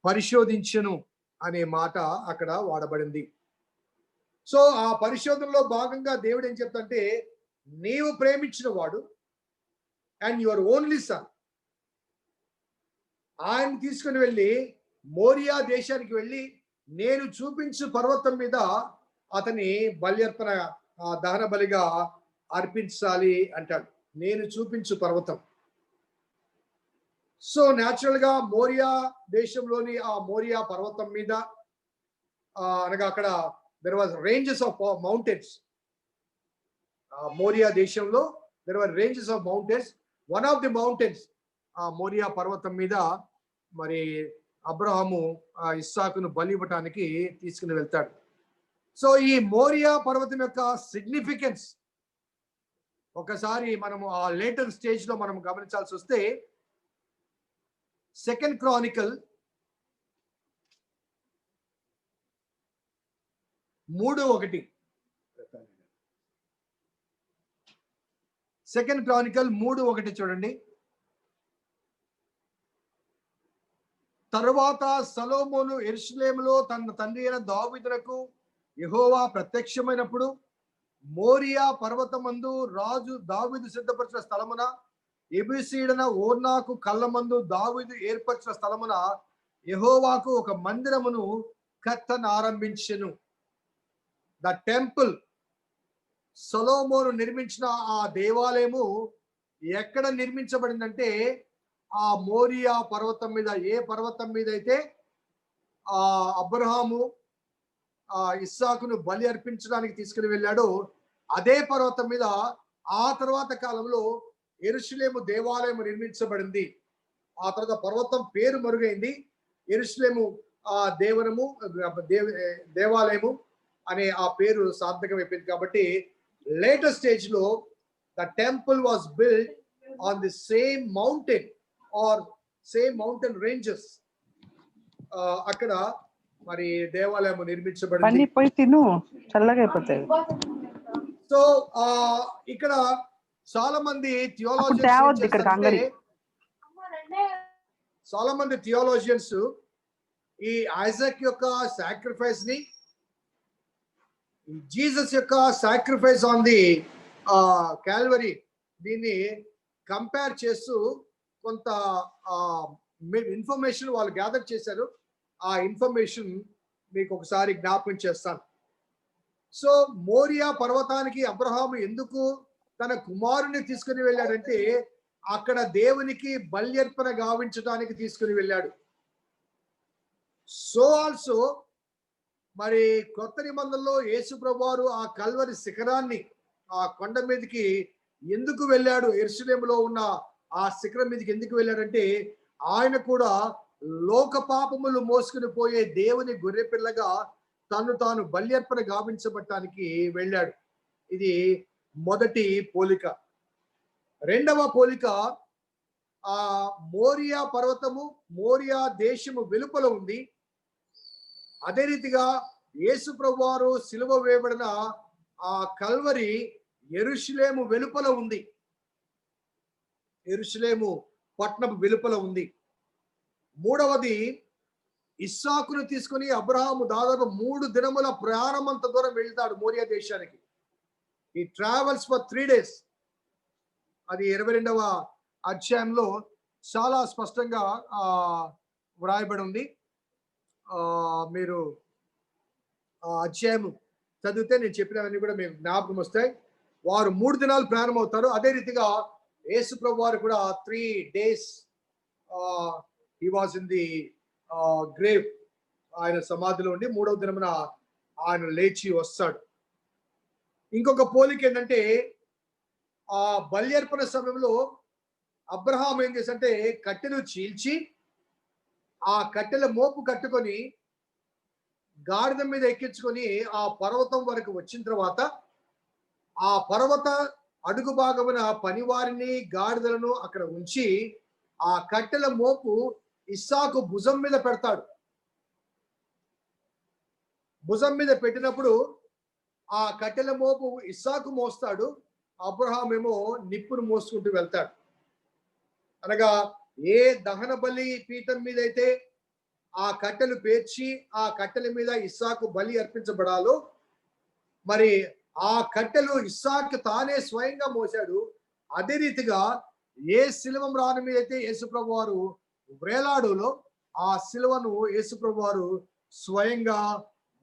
పరిశోధించను అనే మాట అక్కడ వాడబడింది. సో ఆ పరిశోధనలో భాగంగా దేవుడు ఏం చెప్తాంటే, నీవు ప్రేమించిన వాడు అండ్ యువర్ ఓన్లీ సన్, ఆయన తీసుకుని వెళ్ళి మోరియా దేశానికి వెళ్ళి నేను చూపించు పర్వతం మీద అతని బల్యర్పణ దహన బలిగా అర్పించాలి అంటాడు. నేను చూపించు పర్వతం. సో న్యాచురల్ గా మోరియా దేశంలోని ఆ మోరియా పర్వతం మీద అనగా అక్కడ there was ranges of mountains. Moriah దేశంలో there were ranges of mountains. One of the mountains ఆ మోరియా పర్వతం మీద మరి అబ్రహాము ఇస్సాకును బలి ఇవ్వటానికి తీసుకుని వెళ్తాడు. సో ఈ మోరియా పర్వతం యొక్క సిగ్నిఫికెన్స్ ఒకసారి మనము ఆ లేటర్ స్టేజ్ లో మనం గమనించాల్సి వస్తే, 2 క్రానికల్ 3:1, 2 క్రానికల్ 3:1 చూడండి. తరువాత సొలొమోను యెరూషలేములో తన తండ్రి అయిన దావీదునకు యెహోవా ప్రత్యక్షమైనప్పుడు మోరియా పర్వతమందు రాజు దావీదు సిద్ధపరిచిన స్థలమున, యెబూసీయుడైన ఓర్నాకు కళ్ళమందు దావీదు ఏర్పరిచిన స్థలమున యెహోవాకు ఒక మందిరమును కట్టనారంభించెను. ద టెంపుల్, సొలొమోను నిర్మించిన ఆ దేవాలయము ఎక్కడ నిర్మించబడిందంటే ఆ మోరియా పర్వతం మీద. ఏ పర్వతం మీద అయితే అబ్రహాము ఇస్సాకును బలి అర్పించడానికి తీసుకుని వెళ్ళాడో అదే పర్వతం మీద ఆ తర్వాత కాలంలో యెరూషలేము దేవాలయం నిర్మించబడింది. ఆ తర్వాత పర్వతం పేరు మరుగైంది. యెరూషలేము దేవాలయము అనే ఆ పేరు సార్థకం అయిపోయింది. కాబట్టి లేటర్ స్టేజ్ లో the temple was build on the same mountain or same mountain ranges. అక్కడ మరి దేవాలయం నిర్మించబడింది. సో ఇక్కడ చాలా మంది థియాలజియన్స్ ఈ ఐజాక్ యొక్క సాక్రిఫైస్ ని, జీసస్ యొక్క సాక్రిఫైస్ ఆన్ ది కాల్వరీ, దీన్ని కంపేర్ చేస్తూ కొంత ఇన్ఫర్మేషన్ వాళ్ళు గ్యాదర్ చేశారు. ఆ ఇన్ఫర్మేషన్ మీకు ఒకసారి జ్ఞాపకం చేస్తాను. సో మోరియా పర్వతానికి అబ్రహాము ఎందుకు తన కుమారుని తీసుకుని వెళ్ళాడంటే, అక్కడ దేవునికి బల్యర్పణ గావించడానికి తీసుకుని వెళ్ళాడు. సో ఆల్సో మరి కొత్త నిబంధనలో యేసు ప్రభువారు ఆ కల్వరి శిఖరాన్ని, ఆ కొండ మీదకి ఎందుకు వెళ్ళాడు, యెరూషలేములో ఉన్న ఆ శిఖరం మీదకి ఎందుకు వెళ్ళాడంటే, ఆయన కూడా లోక పాపములు మోసుకుని పోయే దేవుని గొర్రె పిల్లగా తను తాను బల్యర్పణ గావించబడటానికి వెళ్ళాడు. ఇది మొదటి పోలిక. రెండవ పోలిక ఆ మోరియా పర్వతము, మోరియా దేశము వెలుపల ఉంది. అదే రీతిగా యేసు ప్రభువారు సిలువ వేయబడిన ఆ కల్వరి యెరూషలేము వెలుపల ఉంది. యెరూషలేము పట్టణం వెలుపల ఉంది. మూడవది, ఇస్సాకును తీసుకొని అబ్రహాము దాదాపు 3 దినముల ప్రయాణం అంత దూరం వెళ్తాడు మోరియా దేశానికి. ఈ ట్రావెల్స్ ఫర్ 3 days. అది 22వ అధ్యాయంలో చాలా స్పష్టంగా వ్రాయబడి ఉంది. మీరు ఆ అధ్యాయం చదివితే నేను చెప్పినవన్నీ కూడా మీకు జ్ఞాపకం వస్తాయి. వారు 3 దినాలు ప్రయాణం అవుతారు. అదే రీతిగా యేసు ప్రభు వారు కూడా 3 days he was in the grave. ఆయన సమాధిలో ఉండి 3వ దినమున ఆయన లేచి వస్తాడు. ఇంకొక పోలిక ఏంటంటే, ఆ బల్యర్పణ సమయంలో అబ్రహాం ఏం చేసంటే కట్టెలు చీల్చి ఆ కట్టెల మోపు కట్టుకొని గాడిద మీద ఎక్కించుకొని ఆ పర్వతం వరకు వచ్చిన తర్వాత ఆ పర్వత అడుగు భాగమున పనివారిని గాడిదలను అక్కడ ఉంచి ఆ కట్టెల మోపు ఇస్సాకు భుజం మీద పెడతాడు. భుజం మీద పెట్టినప్పుడు ఆ కట్టెల మోపు ఇస్సాకు మోస్తాడు, అబ్రహాం ఏమో నిప్పును మోసుకుంటూ వెళ్తాడు. అనగా ఏ దహన బలి పీఠం మీద అయితే ఆ కట్టెలు పేర్చి ఆ కట్టెల మీద ఇస్సాకు బలి అర్పించబడాలో, మరి ఆ కట్టెలు ఇస్సాకు తానే స్వయంగా మోసాడు. అదే రీతిగా ఏ శిలువ రాని మీద అయితే యేసుప్రభు వారు వేలాడులో ఆ శిలువను యేసుప్రభు వారు స్వయంగా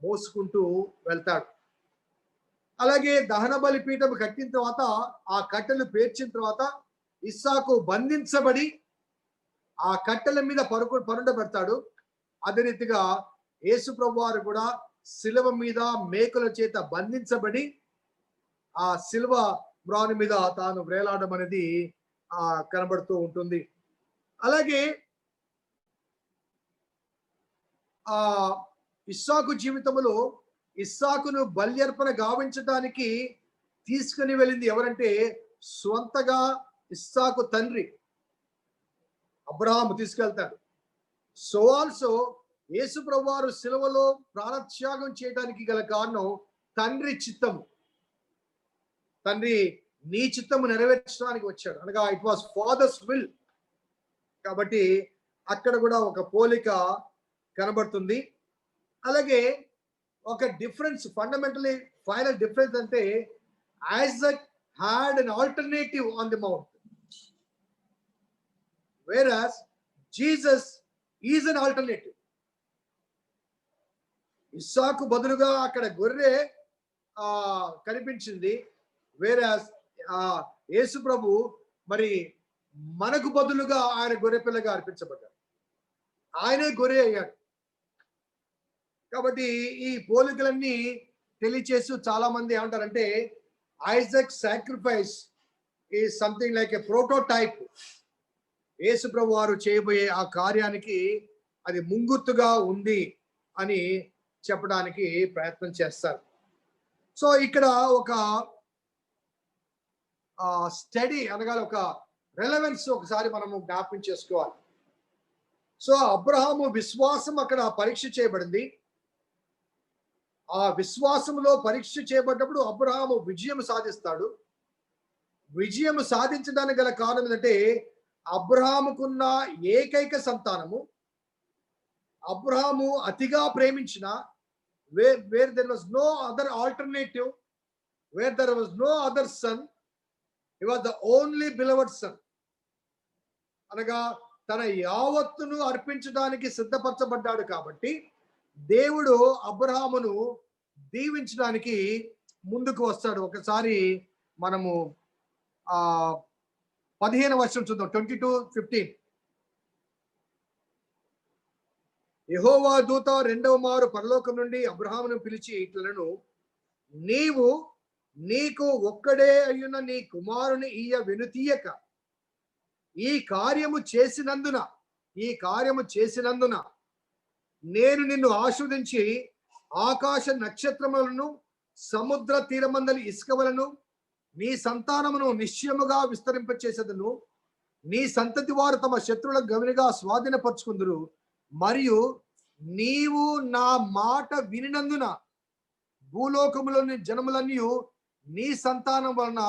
మోసుకుంటూ వెళ్తాడు. అలాగే దహన బలి పీఠం కట్టిన తర్వాత ఆ కట్టెలు పేర్చిన తర్వాత ఇస్సాకు బంధించబడి ఆ కట్టెల మీద పరుండబెడతాడు. అదే రీతిగా యేసు ప్రభు వారు కూడా శిలువ మీద మేకుల చేత బంధించబడి ఆ శిలువ మ్రాను మీద తాను వేలాడడం అనేది కనబడుతూ ఉంటుంది. అలాగే ఆ ఇస్సాకు జీవితంలో ఇస్సాకును బల్యర్పణ గావించడానికి తీసుకుని వెళ్ళింది ఎవరంటే, స్వంతగా ఇస్సాకు తండ్రి అబ్రహాము తీసుకెళ్తాడు. సో ఆల్సో యేసు ప్రభువారు శిలువలో ప్రాణత్యాగం చేయడానికి గల కారణం తండ్రి చిత్తము. తండ్రి నీ చిత్తము నెరవేర్చడానికి వచ్చాడు అనగా ఇట్ వాస్ ఫాదర్స్ విల్. కాబట్టి అక్కడ కూడా ఒక పోలిక కనబడుతుంది. అలాగే ఒక డిఫరెన్స్, ఫండమెంటలీ ఫైనల్ డిఫరెన్స్ అంటే, Isaac had an alternative on the mount, whereas Jesus is an alternative. ఇస్సాకు బదులుగా అక్కడ గొర్రె కనిపించింది, whereas యేసు ప్రభు మరి మనకు బదులుగా ఆయన గొర్రె పిల్లగా అర్పించబడ్డాడు. ఆయనే గొర్రె అయ్యాడు. కాబట్టి ఈ పోలికలన్నీ తెలియచేస్తూ చాలా మంది ఏమంటారంటే, Isaac sacrifice is something like a prototype. యేసు ప్రభు వారు చేయబోయే ఆ కార్యానికి అది ముంగుర్తుగా ఉంది అని చెప్పడానికి ప్రయత్నం చేస్తారు. సో ఇక్కడ ఒక స్టడీ అనగా ఒక రెలవెన్స్ ఒకసారి మనము జ్ఞాపకం చేసుకోవాలి. సో అబ్రహాము విశ్వాసం అక్కడ పరీక్ష చేయబడింది. ఆ విశ్వాసంలో పరీక్ష చేయబడ్డప్పుడు అబ్రహాము విజయం సాధిస్తాడు. విజయం సాధించడానికి గల కారణం ఏంటంటే, అబ్రహాముకున్న ఏకైక సంతానము, అబ్రహాము అతిగా ప్రేమించిన, where there was no other alternative, where there was no other son, he was the only beloved son. అనగా తన యావత్తును అర్పించడానికి సిద్ధపరచబడ్డాడు. కాబట్టి దేవుడు అబ్రహామును దీవించడానికి ముందుకు వస్తాడు. ఒకసారి మనము 15వ వచనం చూద్దాం, 22:15. యెహోవా దూత రెండవ మారు పరలోకం నుండి అబ్రహామును పిలిచి ఇట్లను, నీవు నీకు ఒక్కడే అయ్యున్న నీ కుమారుని ఈయ వెనుతీయక ఈ కార్యము చేసినందున నేను నిన్ను ఆశీర్వదించి ఆకాశ నక్షత్రములను సముద్ర తీరమందలి ఇసుకవలను నీ సంతానమును నిశ్చయముగా విస్తరింపచేసేదను. నీ సంతతి వారు తమ శత్రువుల గవినిగా స్వాధీనపరుచుకుందురు, మరియు నీవు నా మాట వినినందున భూలోకములోని జనములన్నీ నీ సంతానం వలన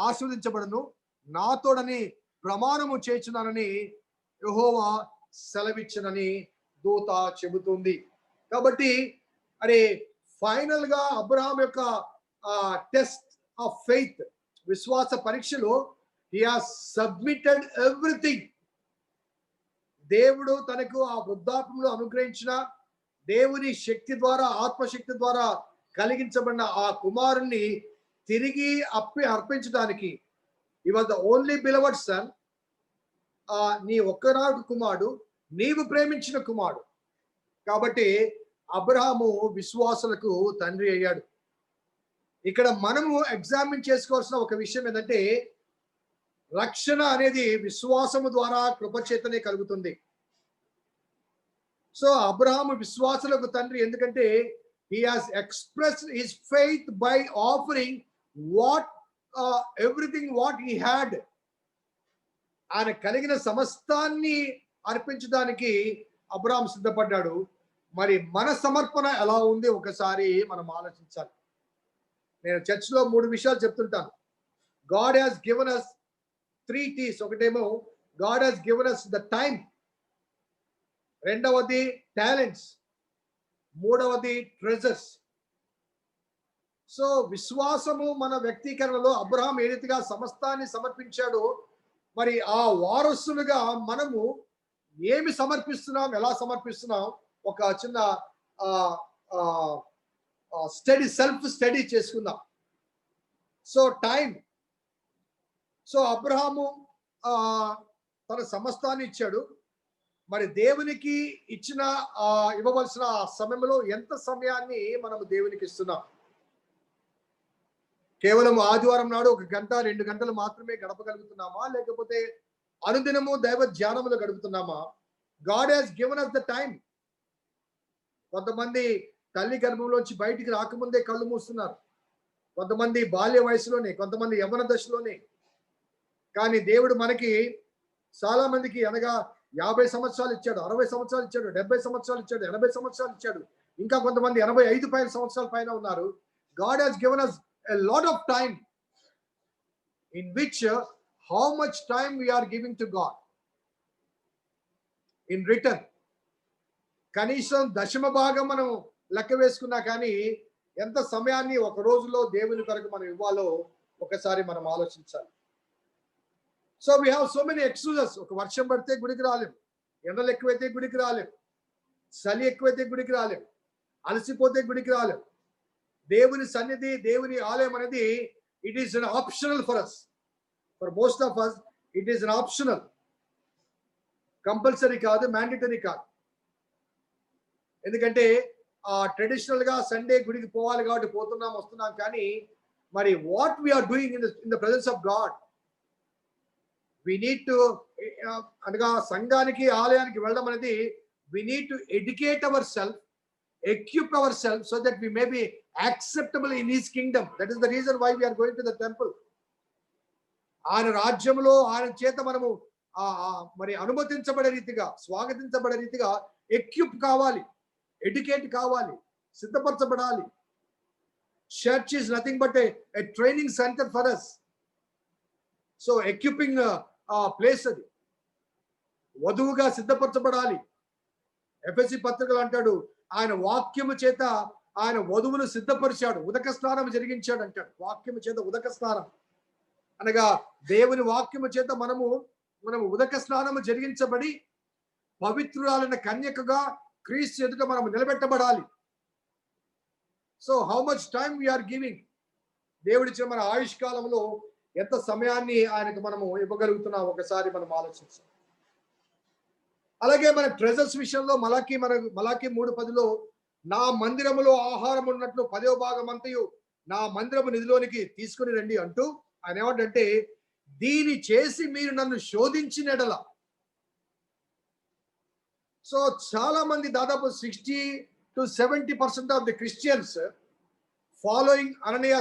ఆశీర్వదించబడను, నాతోడని ప్రమాణము చేయుచున్నానని యెహోవా సెలవిచ్చనని దూత చెబుతుంది. కాబట్టి అరే ఫైనల్ గా అబ్రహాం యొక్క టెస్ట్ ఆఫ్ ఫెయిత్, విశ్వాస పరీక్షలో he has submitted everything. దేవుడు తనకు ఆ వృద్ధాప్యంలో అనుగ్రహించిన దేవుని శక్తి ద్వారా, ఆత్మశక్తి ద్వారా కలిగించబడిన ఆ కుమారుణ్ణి తిరిగి అర్పించడానికి, he was the only beloved son, నీ ఒక్కనాడు కుమారుడు, నీవు ప్రేమించిన కుమారుడు. కాబట్టి అబ్రహాము విశ్వాసులకు తండ్రి అయ్యాడు. ఇక్కడ మనము ఎగ్జామిన్ చేసుకోవాల్సిన ఒక విషయం ఏంటంటే, రక్షణ అనేది విశ్వాసము ద్వారా కృపచేతనే కలుగుతుంది. సో అబ్రహాము విశ్వాసులకు తండ్రి ఎందుకంటే he has expressed his faith by offering everything what he had. ఆయన కలిగిన సమస్తాన్ని అర్పించడానికి అబ్రహాం సిద్ధపడ్డాడు. మరి మన సమర్పణ ఎలా ఉంది ఒకసారి మనం ఆలోచించాలి. నేను చర్చ్లో 3 విషయాలు చెప్తుంటాను. God has given us 3 T's. ఒకటేమో God has given us the time, రెండవది టాలెంట్స్, మూడవది ట్రెజర్స్. సో విశ్వాసము మన వ్యక్తీకరణలో అబ్రహాం ఏ రీతిగా సమస్తాన్ని సమర్పించాడో, మరి ఆ వారసులుగా మనము ఏమి సమర్పిస్తున్నాం, ఎలా సమర్పిస్తున్నాం, ఒక చిన్న సెల్ఫ్ స్టడీ చేసుకుందాం. సో టైం, సో అబ్రహాము తన సమస్తాన్ని ఇచ్చాడు. మరి దేవునికి ఇవ్వవలసిన సమయంలో ఎంత సమయాన్ని మనము దేవునికి ఇస్తున్నాం? కేవలం ఆదివారం నాడు 1 గంట 2 గంటలు మాత్రమే గడపగలుగుతున్నామా, లేకపోతే అనుదినము దైవ ధ్యానములు గడుపుతున్నామా? God has given us the time. కొంతమంది తల్లి గర్భంలోంచి బయటికి రాకముందే కళ్ళు మూస్తున్నారు, కొంతమంది బాల్య వయసులోనే, కొంతమంది యవ్వన దశలోనే. కానీ దేవుడు మనకి చాలా మందికి అనగా 50 సంవత్సరాలు ఇచ్చాడు, 60 సంవత్సరాలు ఇచ్చాడు, 70 సంవత్సరాలు ఇచ్చాడు, 80 సంవత్సరాలు ఇచ్చాడు. ఇంకా కొంతమంది 85 సంవత్సరాల పైన ఉన్నారు. God has given us a lot of time, in which how much time we are giving to God in return. కనీసం దశమ భాగం మనం లెక్క వేసుకున్నా కానీ ఎంత సమయాన్ని ఒక రోజులో దేవుని కొరకు మనం ఇవ్వాలో ఒకసారి మనం ఆలోచించాలి. So we have so many excuses. ఒక వర్షం పడితే గుడికి రాలేం, ఎండలు ఎక్కువైతే గుడికి రాలేం, చలి ఎక్కువైతే గుడికి రాలేం, అలసిపోతే గుడికి రాలేం. దేవుని సన్నిధి, దేవుని ఆలయం అనేది it is an optional for us. For most of us it is an optional, compulsory కాదు, మ్యాండేటరీ కాదు. ఎందుకంటే ట్రెడిషనల్ గా సండే గుడికి పోవాలి కాబట్టి పోతున్నాం, వస్తున్నాం. కానీ మరి what we are doing in the presence of God, we need to అనగా సంఘానికి, ఆలయానికి వెళ్ళడం అనేది we need to educate our self, equip ourselves so that we may be acceptable in his kingdom. That is the reason why we are going to the temple. ఆయన రాజ్యంలో ఆయన చేత మనము మరి అనుమతించబడే రీతిగా, స్వాగతించబడే రీతిగా ఎక్విప్ కావాలి, ఎడ్యుకేట్ కావాలి, సిద్ధపరచబడాలి. Church is nothing but a training centre for us. So equipping place అది. వధువుగా సిద్ధపరచబడాలి. ఎఫెసీ పత్రికలు అంటాడు, ఆయన వాక్యము చేత ఆయన వధువును సిద్ధపరిచాడు, ఉదక స్నానం జరిగించాడు అంటాడు. వాక్యము చేత ఉదక స్నానం అనగా దేవుని వాక్యము చేత మనము ఉదక స్నానము జరిగించబడి పవిత్రురాలైన కన్యకగా క్రీస్తు ఎదుట మనము నిలబెట్టబడాలి. So how much time we are giving? దేవుడిచ్చిన మన ఆయుష్కాలంలో ఎంత సమయాన్ని ఆయనకు మనము ఇవ్వగలుగుతున్నాం ఒకసారి మనం ఆలోచించాం. అలాగే మన ట్రెజర్స్ విషయంలో మలాకి 3:10లో నా మందిరములో ఆహారం ఉన్నట్లు 10వ భాగం అంతయు నా మందిరము నిధిలోనికి తీసుకుని రండి అంటూ ఆయన ఏమంటే, దీని చేసి మీరు నన్ను శోధించినడల. సో చాలా మంది, దాదాపు 60 to 70% of the Christians following అననీయ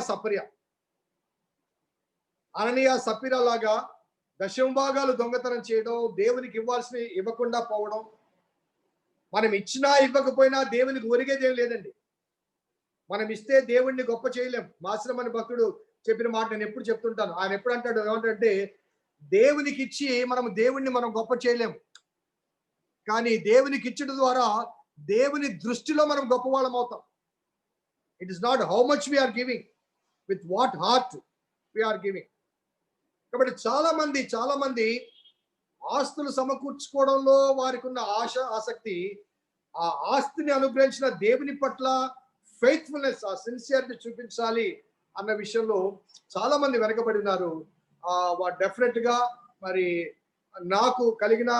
సపర్య లాగా దశమ భాగాలు దొంగతనం చేయడం, దేవునికి ఇవ్వాల్సినవి ఇవ్వకుండా పోవడం, మనం ఇచ్చినా ఇవ్వకపోయినా దేవునికి ఒరిగేదేం లేదండి. మనం ఇస్తే దేవుణ్ణి గొప్ప చేయలేం. మాసిరమని భక్తుడు చెప్పిన మాట నేను ఎప్పుడు చెప్తుంటాను. ఆయన ఎప్పుడు అంటాడు ఏమంటే, దేవునికి ఇచ్చి దేవుణ్ణి మనం గొప్ప చేయలేం. కానీ దేవునికి ఇచ్చడం ద్వారా దేవుని దృష్టిలో మనం గొప్పవాళ్ళం అవుతాం. It is not how much we are giving, with what heart we are giving. కాబట్టి చాలా మంది ఆస్తులు సమకూర్చుకోవడంలో వారికి ఉన్న ఆసక్తి, ఆ ఆస్తిని అనుగ్రహించిన దేవుని పట్ల ఫెయిత్ఫుల్నెస్, ఆ సిన్సియారిటీ చూపించాలి అన్న విషయంలో చాలా మంది వెనకబడి ఉన్నారు. డెఫినెట్ గా మరి నాకు కలిగిన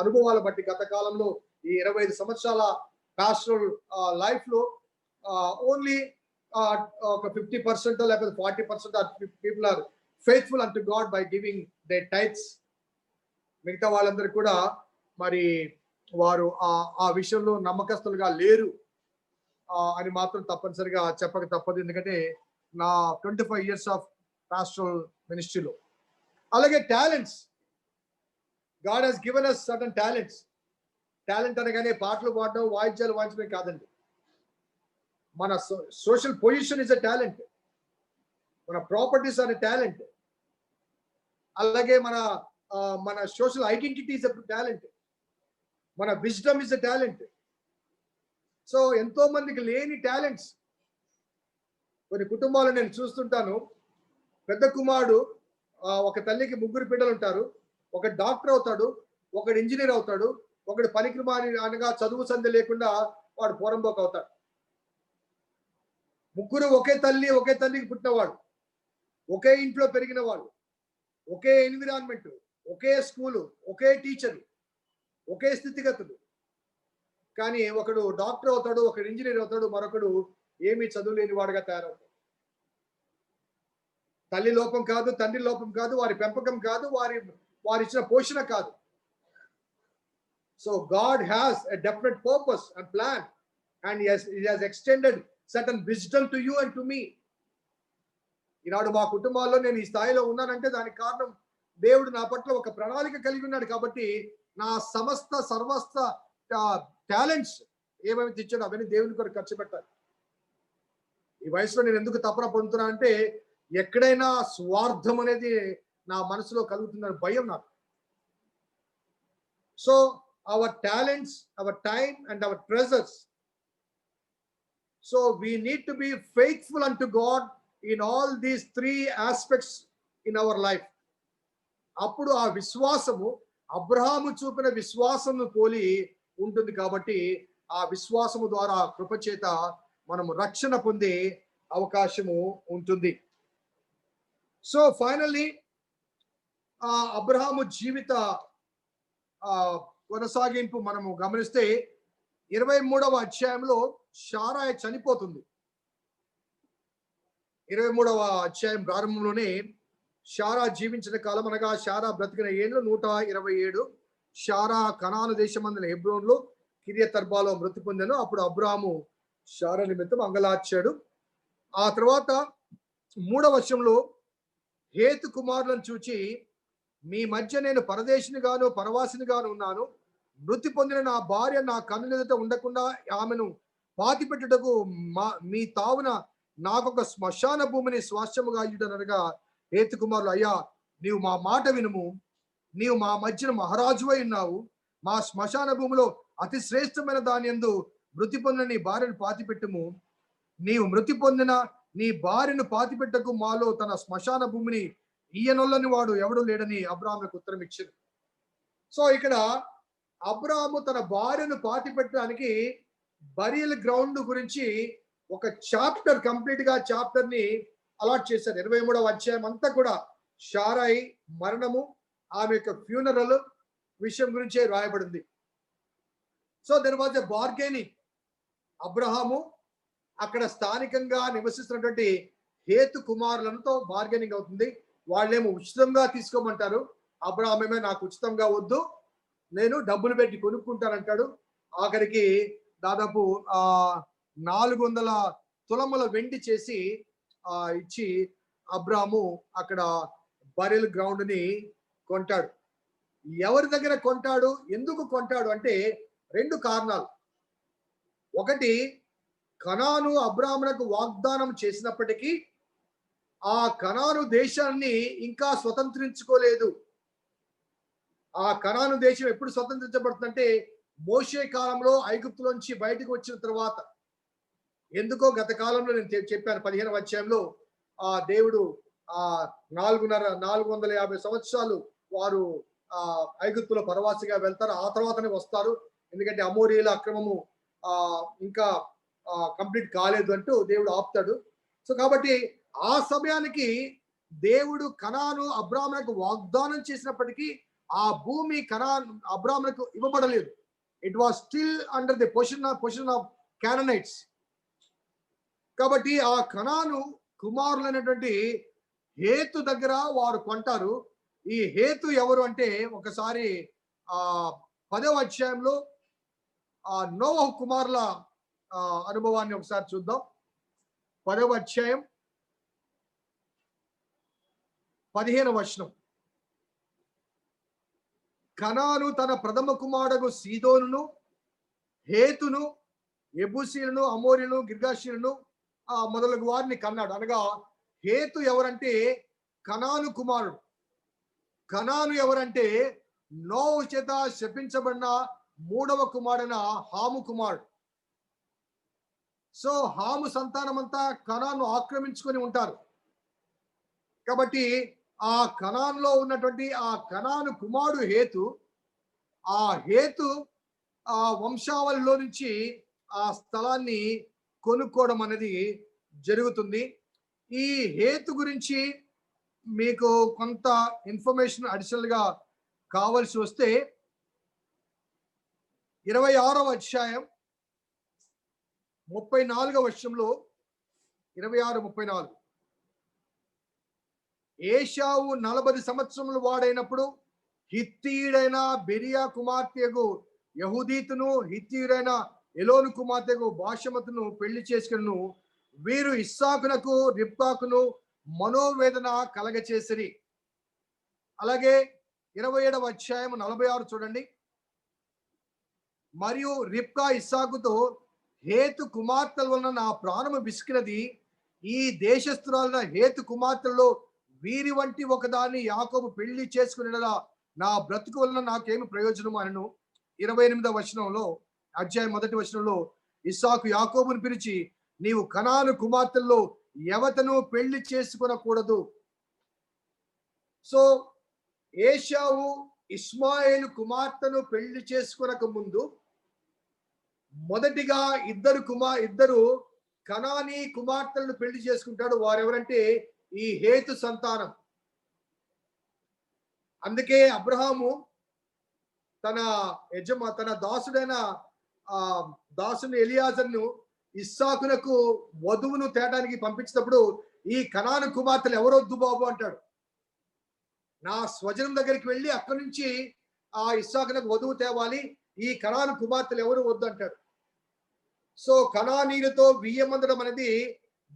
అనుభవాల బట్టి గత కాలంలో ఈ 25 సంవత్సరాల పాస్టరల్ లైఫ్ లో ఓన్లీ ఒక 50% లేకపోతే 40% people are faithful unto God by giving they tights. మిగతా వాళ్ళందరూ కూడా మరి వారు ఆ విషయంలో నమ్మకస్తులుగా లేరు అని మాత్రం తప్పనిసరిగా చెప్పక తప్పదు. ఎందుకంటే నా 25 years ఆఫ్ పాస్టరల్ మినిస్ట్రీలో. అలాగే talents, God has given us certain talents. Talent అనగానే పాటలు పాడడం, వాయిద్యాలు వాయించడం కాదండి. మన social position is a talent, మన ప్రాపర్టీస్ ఆర్ ఎ టాలెంట్, అలాగే మన social identity is a talent, మన wisdom is a talent. So ఎంతో మందికి లేని టాలెంట్స్. కొన్ని కుటుంబాలు నేను చూస్తుంటాను, పెద్ద కుమారుడు ఒక తల్లికి 3 బిడ్డలు ఉంటారు. ఒక డాక్టర్ అవుతాడు, ఒకడు ఇంజనీర్ అవుతాడు, ఒకడు పనికిమాలి అనగా చదువు సంధి లేకుండా వాడు పోరంబోకు అవుతాడు. 3 ఒకే తల్లికి పుట్టినవాడు, ఒకే ఇంట్లో పెరిగిన వాడు, ఒకే ఎన్విరాన్మెంట్, ఒకే స్కూలు, ఒకే టీచరు, ఒకే స్థితిగతులు. కానీ ఒకడు డాక్టర్ అవుతాడు, ఒకడు ఇంజనీర్ అవుతాడు, మరొకడు ఏమీ చదువు లేని వాడుగా తయారవుతాడు. తల్లి లోపం కాదు, తండ్రి లోపం కాదు, వారి పెంపకం కాదు, వారి ఇచ్చిన పోషణ కాదు. So God has a definite purpose and plan, and he has extended certain wisdom to you and to me. ఈనాడు మా కుటుంబాల్లో నేను ఈ స్థాయిలో ఉన్నానంటే దానికి కారణం దేవుడు నా పట్ల ఒక ప్రణాళిక కలిగి ఉన్నాడు. కాబట్టి నా సర్వస్వ టాలెంట్స్ ఏమైతే ఇచ్చాడో అవన్నీ దేవుని కొరకు ఖర్చు పెట్టాలి. ఈ వయసులో నేను ఎందుకు తపన పొందుతున్నా అంటే, ఎక్కడైనా స్వార్థం అనేది నా మనసులో కలుగుతుందని భయం నాకు. So our talents, our time and our treasures. So we need to be faithful unto God in all these 3 aspects in our life. అప్పుడు ఆ విశ్వాసము అబ్రహాము చూపిన విశ్వాసము పోలి ఉంటుంది. కాబట్టి ఆ విశ్వాసము ద్వారా కృపచేత మనము రక్షణ పొందే అవకాశము ఉంటుంది. సో ఫైనల్లీ అబ్రహాము జీవిత కొనసాగింపు మనము గమనిస్తే 23వ అధ్యాయంలో శారాయ్ చనిపోతుంది. 23వ అధ్యాయం ప్రారంభంలోనే శారా జీవించిన కాలం అనగా శారా బ్రతికిన ఏళ్ళు 127. శారా కనాను దేశమందున హెబ్రోన్లో కిరియతర్బాలో మృతి పొందెను. అప్పుడు అబ్రాహాము శారా నిమిత్తం అంగలార్చాడు. ఆ తర్వాత 3వ వచనంలో హేతు కుమారులను చూచి, మీ మధ్య నేను పరదేశినిగాను పరవాసినిగాను ఉన్నాను. మృతి పొందిన నా భార్య నా కన్నులెదుట ఉండకుండా ఆమెను పాతిపెట్టుటకు మీ తావున నాకొక శ్మశాన భూమిని స్వాస్థ్యముగా ఇయ్యుడనగా, హేతు కుమారులు, అయ్యా నీవు మా మాట వినుము, నీవు మా మధ్యన మహారాజువై ఉన్నావు. మా శ్మశాన భూమిలో అతి శ్రేష్టమైన దాని యందు మృతి పొందిన నీ భార్యను పాతిపెట్టుము. నీవు మృతి పొందిన నీ భార్యను పాతిపెట్టకు మాలో తన శ్మశాన భూమిని ఈయనొల్లని వాడు ఎవడు లేడని అబ్రాహాముకు ఉత్తరం ఇచ్చాడు. సో ఇక్కడ అబ్రాహాము తన భార్యను పాతిపెట్టడానికి బరియల్ గ్రౌండ్ గురించి ఒక చాప్టర్, కంప్లీట్ గా చాప్టర్ ని అలాట్ చేశారు. 23వ అధ్యాయం అంతా కూడా శారాయి మరణము, ఆమె యొక్క ఫ్యూనరల్ విషయం గురించే రాయబడింది. So there was a bargaining. Abraham అక్కడ స్థానికంగా నివసిస్తున్నటువంటి హేతు కుమారులతో బార్గెనింగ్ అవుతుంది. వాళ్ళేమో ఉచితంగా తీసుకోమంటారు. అబ్రహామేమో నాకు ఉచితంగా వద్దు, నేను డబ్బులు పెట్టి కొనుక్కుంటానంటాడు. ఆఖరికి దాదాపు 400 తులముల వెండి చేసి ఇచ్చి అబ్రాహాము అక్కడ బరియల్ గ్రౌండ్ ని కొంటాడు. ఎవరి దగ్గర కొంటాడు, ఎందుకు కొంటాడు అంటే 2 కారణాలు. ఒకటి, కనాను అబ్రాహామునకు వాగ్దానం చేసినప్పటికీ ఆ కనాను దేశాన్ని ఇంకా స్వతంత్రించుకోలేదు. ఆ కనాను దేశం ఎప్పుడు స్వతంత్రించబడుతుందంటే మోషే కాలంలో ఐగుప్తులోంచి బయటకు వచ్చిన తర్వాత. ఎందుకో గత కాలంలో నేను చెప్పాను 15వ అధ్యాయంలో దేవుడు 450 సంవత్సరాలు వారు ఐగుప్తులో పరవాసిగా వెళ్తారు. ఆ తర్వాతనే వస్తారు. ఎందుకంటే అమోరీల అక్రమము ఇంకా కంప్లీట్ కాలేదు అంటూ దేవుడు ఆపుతాడు. సో కాబట్టి ఆ సమయానికి దేవుడు కనాను అబ్రాహామునకు వాగ్దానం చేసినప్పటికీ ఆ భూమి కనాన్ అబ్రాహామునకు ఇవ్వబడలేదు. It was still under the position of Canaanites. కాబట్టి ఆ కనాను కుమారులైనటువంటి హేతు దగ్గర వారు కొంటారు. ఈ హేతు ఎవరు అంటే ఒకసారి 10వ అధ్యాయంలో నోవహు కుమారుల అనుభవాన్ని ఒకసారి చూద్దాం. 10వ అధ్యాయం 15వ వచనం. కనాను తన ప్రథమ కుమారుడు సీదోనును, హేతును, యెబూసీయులను, అమోరీయులను, గిర్గాషీయులను మొదలగు వారిని కన్నాడు. అనగా హేతు ఎవరంటే కనాను కుమారుడు. కనాను ఎవరంటే నోవహు చేత శపించబడిన 3వ కుమారుడైన హాము కుమారుడు. సో హాము సంతానం అంతా కనాను ఆక్రమించుకొని ఉంటారు. కాబట్టి ఆ కనాన్లో ఉన్నటువంటి ఆ కనాను కుమారుడు హేతు, ఆ హేతు ఆ వంశావళిలో నుంచి ఆ స్థలాన్ని కొనుక్కోవడం అనేది జరుగుతుంది. ఈ హేతు గురించి మీకు కొంత ఇన్ఫర్మేషన్ అడిషనల్ గా కావాల్సి వస్తే 26వ అధ్యాయం 34వ వచనంలో 26-34 ఏశావు 40 సంవత్సరములు వాడైనప్పుడు హిత్తీయుడైన బెరియా కుమార్తెకు యహూదీతును, హిత్తీయుడైన ఎలోను కుమార్తెకు బాషమతును పెళ్లి చేసుకును. వీరు ఇస్సాకునకు రిబ్కాకును మనోవేదన కలగచేసిరి. అలాగే 27వ అధ్యాయం 46 చూడండి. మరియు రిబ్కా ఇస్సాకుతో, హేతు కుమార్తెల వలన నా ప్రాణము విసికినది. ఈ దేశస్థురాలైన హేతు కుమార్తెల్లో వీరి వంటి ఒకదాన్ని యాకోబు పెళ్లి చేసుకునేలా నా బ్రతుకు వలన నాకేమి ప్రయోజనము అనను. 28వ వచనంలో అధ్యాయం 1వ వచనంలో ఇస్సాకు యాకోబును పిలిచి, నీవు కనాను కుమార్తెల్లో ఎవతను పెళ్లి చేసుకొనకూడదు. సో ఏశావు ఇస్మాయేలు కుమార్తెను పెళ్లి చేసుకొనక ముందు మొదటిగా ఇద్దరు కనానీ కుమార్తెలను పెళ్లి చేసుకుంటాడు. వారెవరంటే ఈ హేతు సంతానం. అందుకే అబ్రహాము తన దాసుడైన దాసుని ఎలియాజర్ను ఇస్సాకునకు వధువును తేడానికి పంపించినప్పుడు ఈ కనాను కుమార్తెలు ఎవరొద్దు బాబు అంటాడు. నా స్వజనం దగ్గరికి వెళ్ళి అక్కడి నుంచి ఇస్సాకునకు వధువు తేవాలి, ఈ కనాను కుమార్తెలు ఎవరు వద్దు అంటాడు. సో కనానీయులతో వియ్యమందడం అనేది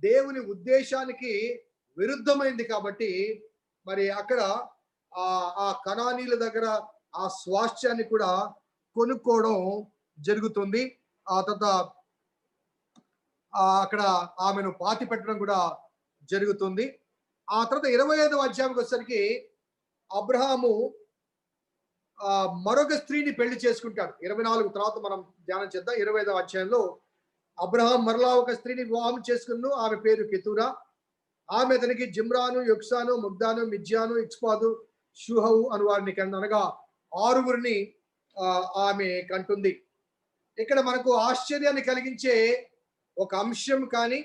దేవుని ఉద్దేశానికి విరుద్ధమైంది. కాబట్టి మరి అక్కడ ఆ కనానీయుల దగ్గర ఆ స్వాస్థ్యాన్ని కూడా కొనుక్కోవడం జరుగుతుంది. ఆ తర్వాత అక్కడ ఆమెను పాతి పెట్టడం కూడా జరుగుతుంది. ఆ తర్వాత 25వ అధ్యాయంకి వచ్చేసరికి అబ్రహాము మరొక స్త్రీని పెళ్లి చేసుకుంటాడు. 24 తర్వాత మనం ధ్యానం చేద్దాం. 25వ అధ్యాయంలో అబ్రహాం మరలా ఒక స్త్రీని వివాహం చేసుకున్నాను. ఆమె పేరు కెతూరా. ఆమె అతనికి జిమ్రాను, యొక్సాను, ముగ్దాను, మిజ్యాను, ఇక్స్పాదు, షూహవు అను వారిని అనగా 6గురిని ఆమె కంటుంది. ఇక్కడ మనకు ఆశ్చర్యాన్ని కలిగించే ఒక అంశం కానీ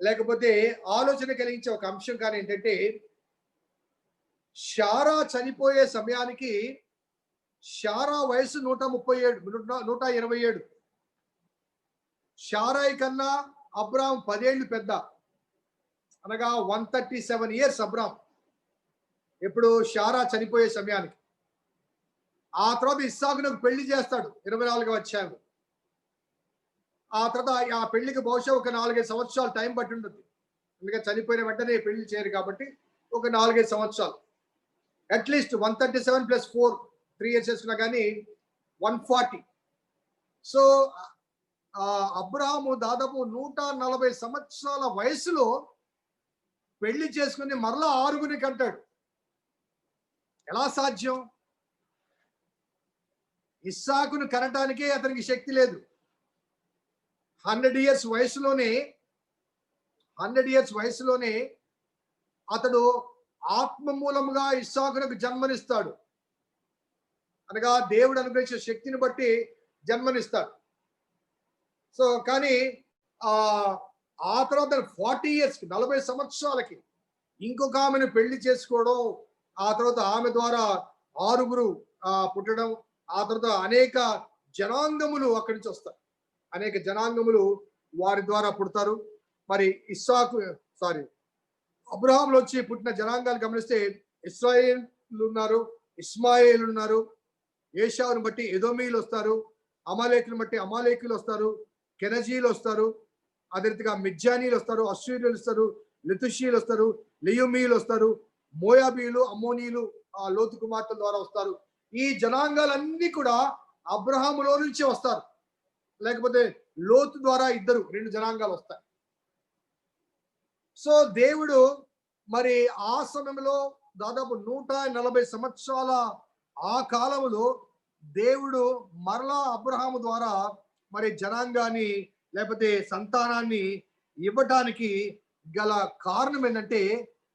లేకపోతే ఆలోచన కలిగించే ఒక అంశం కానీ ఏంటంటే, శారా చనిపోయే సమయానికి శారా వయసు 127. శారాయి కన్నా అబ్రాం 10 ఏళ్ళు పెద్ద, అనగా 137 ఇయర్స్ అబ్రాం ఇప్పుడు శారా చనిపోయే సమయానికి. ఆ తర్వాత ఇస్సాకునకు పెళ్లి చేస్తాడు 24వ అధ్యాయంలో. ఆ తర్వాత ఆ పెళ్లికి బహుశా ఒక 4-5 సంవత్సరాలు టైం పట్టి ఉంటుంది. ఎందుకంటే చనిపోయిన వెంటనే పెళ్లి చేయరు కాబట్టి ఒక 4-5 సంవత్సరాలు. అట్లీస్ట్ 137 ప్లస్ 4 3 ఇయర్స్ చేసుకున్నా కానీ 140. సో అబ్రహాము దాదాపు 140 సంవత్సరాల వయసులో పెళ్లి చేసుకుని మరలా 6 కంటాడు. ఎలా సాధ్యం? ఇస్సాకును కనటానికే అతనికి శక్తి లేదు. 100 ఇయర్స్ వయసులోనే అతడు ఆత్మ మూలముగా ఇస్సాకునకు జన్మనిస్తాడు. అనగా దేవుడు అనుగ్రహించిన శక్తిని బట్టి జన్మనిస్తాడు. సో కానీ ఆ తర్వాత 40 ఇయర్స్కి 40 సంవత్సరాలకి ఇంకొక ఆమెను పెళ్లి చేసుకోవడం, ఆ తర్వాత ఆమె ద్వారా 6 పుట్టడం, ఆ తర్వాత అనేక జనాంగములు అక్కడి నుంచి వస్తాయి. అనేక జనాంగములు వారి ద్వారా పుడతారు. మరి అబ్రహాంలో వచ్చి పుట్టిన జనాంగాలు గమనిస్తే ఇస్రాయేలు ఉన్నారు, ఇస్మాయేల్ ఉన్నారు, ఏషావును బట్టి ఎదోమీలు వస్తారు, అమాలేకులను బట్టి అమాలేకులు వస్తారు, కెనజీలు వస్తారు, అదే రీతిగా మిజ్జానీలు వస్తారు, అశ్షూరీయులు వస్తారు, లితుషీలు వస్తారు, లియుమీలు వస్తారు, మోయాబీలు, అమ్మోనీలు ఆ లోతు కుమార్తెల ద్వారా వస్తారు. ఈ జనాంగాలన్నీ కూడా అబ్రహాములో నుంచే వస్తారు. లేకపోతే లోతు ద్వారా 2 జనాంగాలు వస్తాయి. సో దేవుడు మరి ఆ సమయంలో దాదాపు 140 సంవత్సరాల ఆ కాలంలో దేవుడు మరలా అబ్రహాము ద్వారా మరి జనాంగాన్ని లేకపోతే సంతానాన్ని ఇవ్వటానికి గల కారణం ఏంటంటే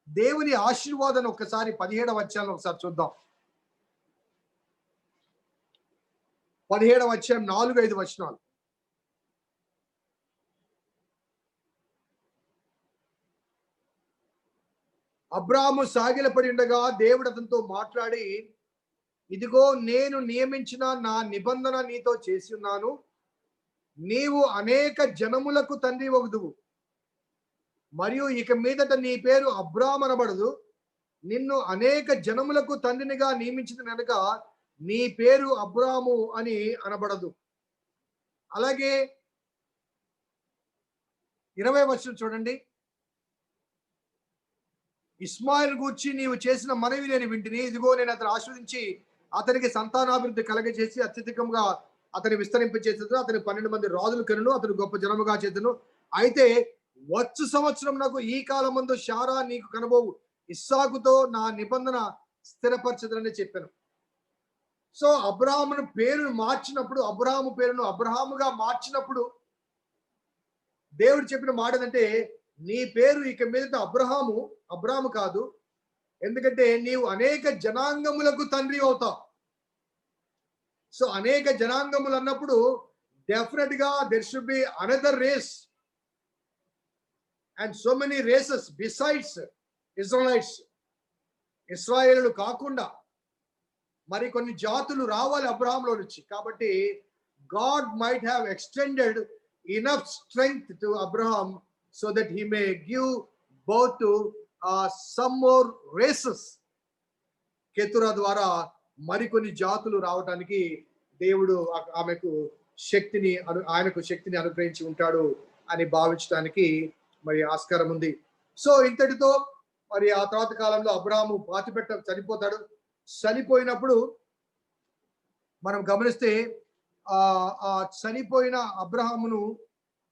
దేవుని ఆశీర్వాదం. ఒకసారి 17వ అధ్యాయం ఒకసారి చూద్దాం. 17వ అధ్యాయం 4-5 వచనాలు. అబ్రాహాము సాగిలపడి ఉండగా దేవుడు అతనితో మాట్లాడి, ఇదిగో నేను నియమించిన నా నిబంధన నీతో చేసి ఉన్నాను. నీవు అనేక జనములకు తండ్రి వగుదువు, మరియు ఇక మీదట నీ పేరు అబ్రాహాము అనబడదు. నిన్ను అనేక జనములకు తండ్రినిగా నియమించిన కనుక నీ పేరు అబ్రాహాము అని అనబడదు. అలాగే 20వ వచనం చూడండి. ఇస్మాయిల్ గూర్చి నీవు చేసిన మనవి నేను వింటిని. ఇదిగో నేను అతను ఆశ్రదించి అతనికి సంతానాభివృద్ధి కలగజేసి అత్యధికంగా అతని విస్తరింపచేసేది. అతని 12 మంది రాజులు కనును, అతను గొప్ప జనముగా చేతును. అయితే వచ్చు సంవత్సరం నాకు ఈ కాలం ముందు శారా నీకు కనబోవు ఇస్సాకుతో నా నిబంధన స్థిరపరచదని చెప్పాను. సో అబ్రహామును పేరును మార్చినప్పుడు, అబ్రహాము పేరును అబ్రహాముగా మార్చినప్పుడు దేవుడు చెప్పిన మాట ఏంటంటే, నీ పేరు ఇక మీదట అబ్రహాము కాదు, ఎందుకంటే నీవు అనేక జనాంగములకు తండ్రి అవుతావు. సో అనేక జనాంగములు అన్నప్పుడు డెఫినెట్ గా there should be another race and so many races besides Israelites. ఇస్రాయేలు కాకుండా మరి కొన్ని జాతులు రావాలి అబ్రహాంలో నుంచి. కాబట్టి God might have extended enough strength to Abraham so that he may give birth to some more races. కేతురా ద్వారా మరికొన్ని జాతులు రావడానికి దేవుడు ఆయనకు శక్తిని అనుగ్రహించి ఉంటాడు అని భావించడానికి మరి ఆస్కారం ఉంది. సో ఇంతటితో మరి ఆ తర్వాత కాలంలో అబ్రహాము చనిపోతాడు. చనిపోయినప్పుడు మనం గమనిస్తే ఆ చనిపోయిన అబ్రహామును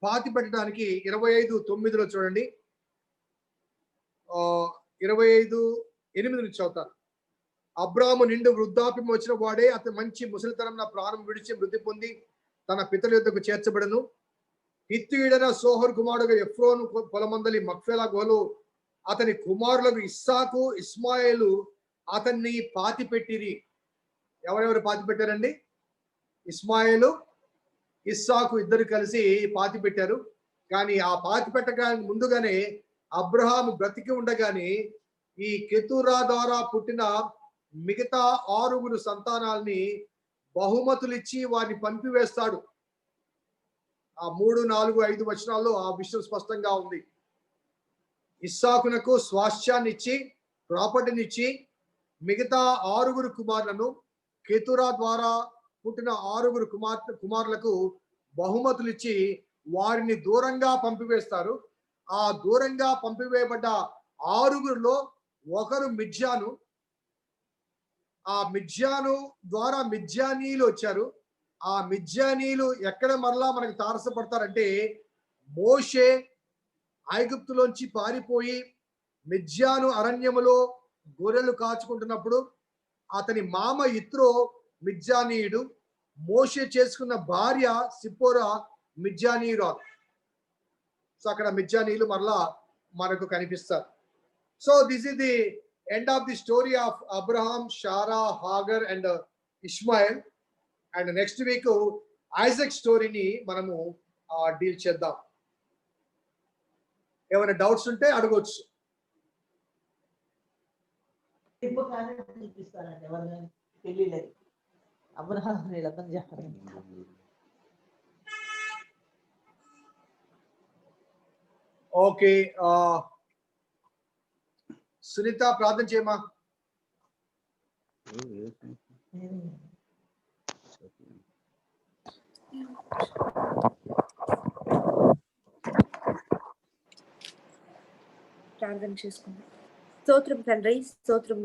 పాతి పెట్టడానికి 25:9 చూడండి. 25:8 నుంచి చదువుతారు. అబ్రహాము నిండు వృద్ధాప్యం వచ్చిన వాడే అతను మంచి ముసలితనం నా ప్రాణం విడిచి మృతి పొంది తన పితల యొద్దకు చేర్చబడను. హిత్తీయుడైన సోహర్ కుమారుడుగా ఎఫ్రోను పొలమందలి మక్ఫేలా గోలు అతని కుమారులకు ఇస్సాకు ఇస్మాయేలు అతన్ని పాతి పెట్టిరి. ఎవరెవరు పాతి పెట్టారండి? ఇస్మాయేలు ఇస్సాకు ఇద్దరు కలిసి పాతి పెట్టారు. కానీ ఆ పాతి పెట్టడానికి ముందుగానే అబ్రహాము బ్రతికి ఉండగానే ఈ కెతురా ద్వారా పుట్టిన మిగతా 6 సంతానాల్ని బహుమతులు ఇచ్చి వారిని పంపివేస్తాడు. ఆ 3, 4, 5 వచనాల్లో ఆ విషయం స్పష్టంగా ఉంది. ఇస్సాకునకు స్వాస్థ్యాన్ని ఇచ్చి ప్రాపర్టీని ఇచ్చి మిగతా 6 కుమారులను కెతురా ద్వారా పుట్టిన 6 కుమారులకు బహుమతులు ఇచ్చి వారిని దూరంగా పంపివేస్తారు. ఆ దూరంగా పంపివేయబడ్డ 6లో ఒకరు మిజ్జాను, ఆ మిద్యాను ద్వారా మిద్యానీయులు వచ్చారు. ఆ మిద్యానీయులు ఎక్కడ మరలా మనకు తారసపడతారంటే, మోషే ఐగుప్తులోంచి పారిపోయి మిద్యాను అరణ్యములో గొర్రెలు కాచుకుంటున్నప్పుడు అతని మామ ఇత్రో మిద్యానీయుడు, మోషే చేసుకున్న భార్య సిప్పోరా మిద్యానీయురాలు. సో అక్కడ మిద్యానీయులు మరలా మనకు కనిపిస్తారు. So this is the end of the story of Abraham, Sarah, Hagar and Ishmael. And next week Isaac స్టోరీని మనము డీల్ చేద్దాం. ఏమైనా డౌట్స్ ఉంటే అడగొచ్చు. చూపిస్తారండి ఎవరిని పెళ్ళిళ్ళకి అబ్రహాం వీళ్ళందరూ చెప్పండి. ఓకే, సునీత ప్రార్థన చేయమా. ప్రార్థన చేసుకుందాం. స్తోత్రం తండ్రి, స్తోత్రం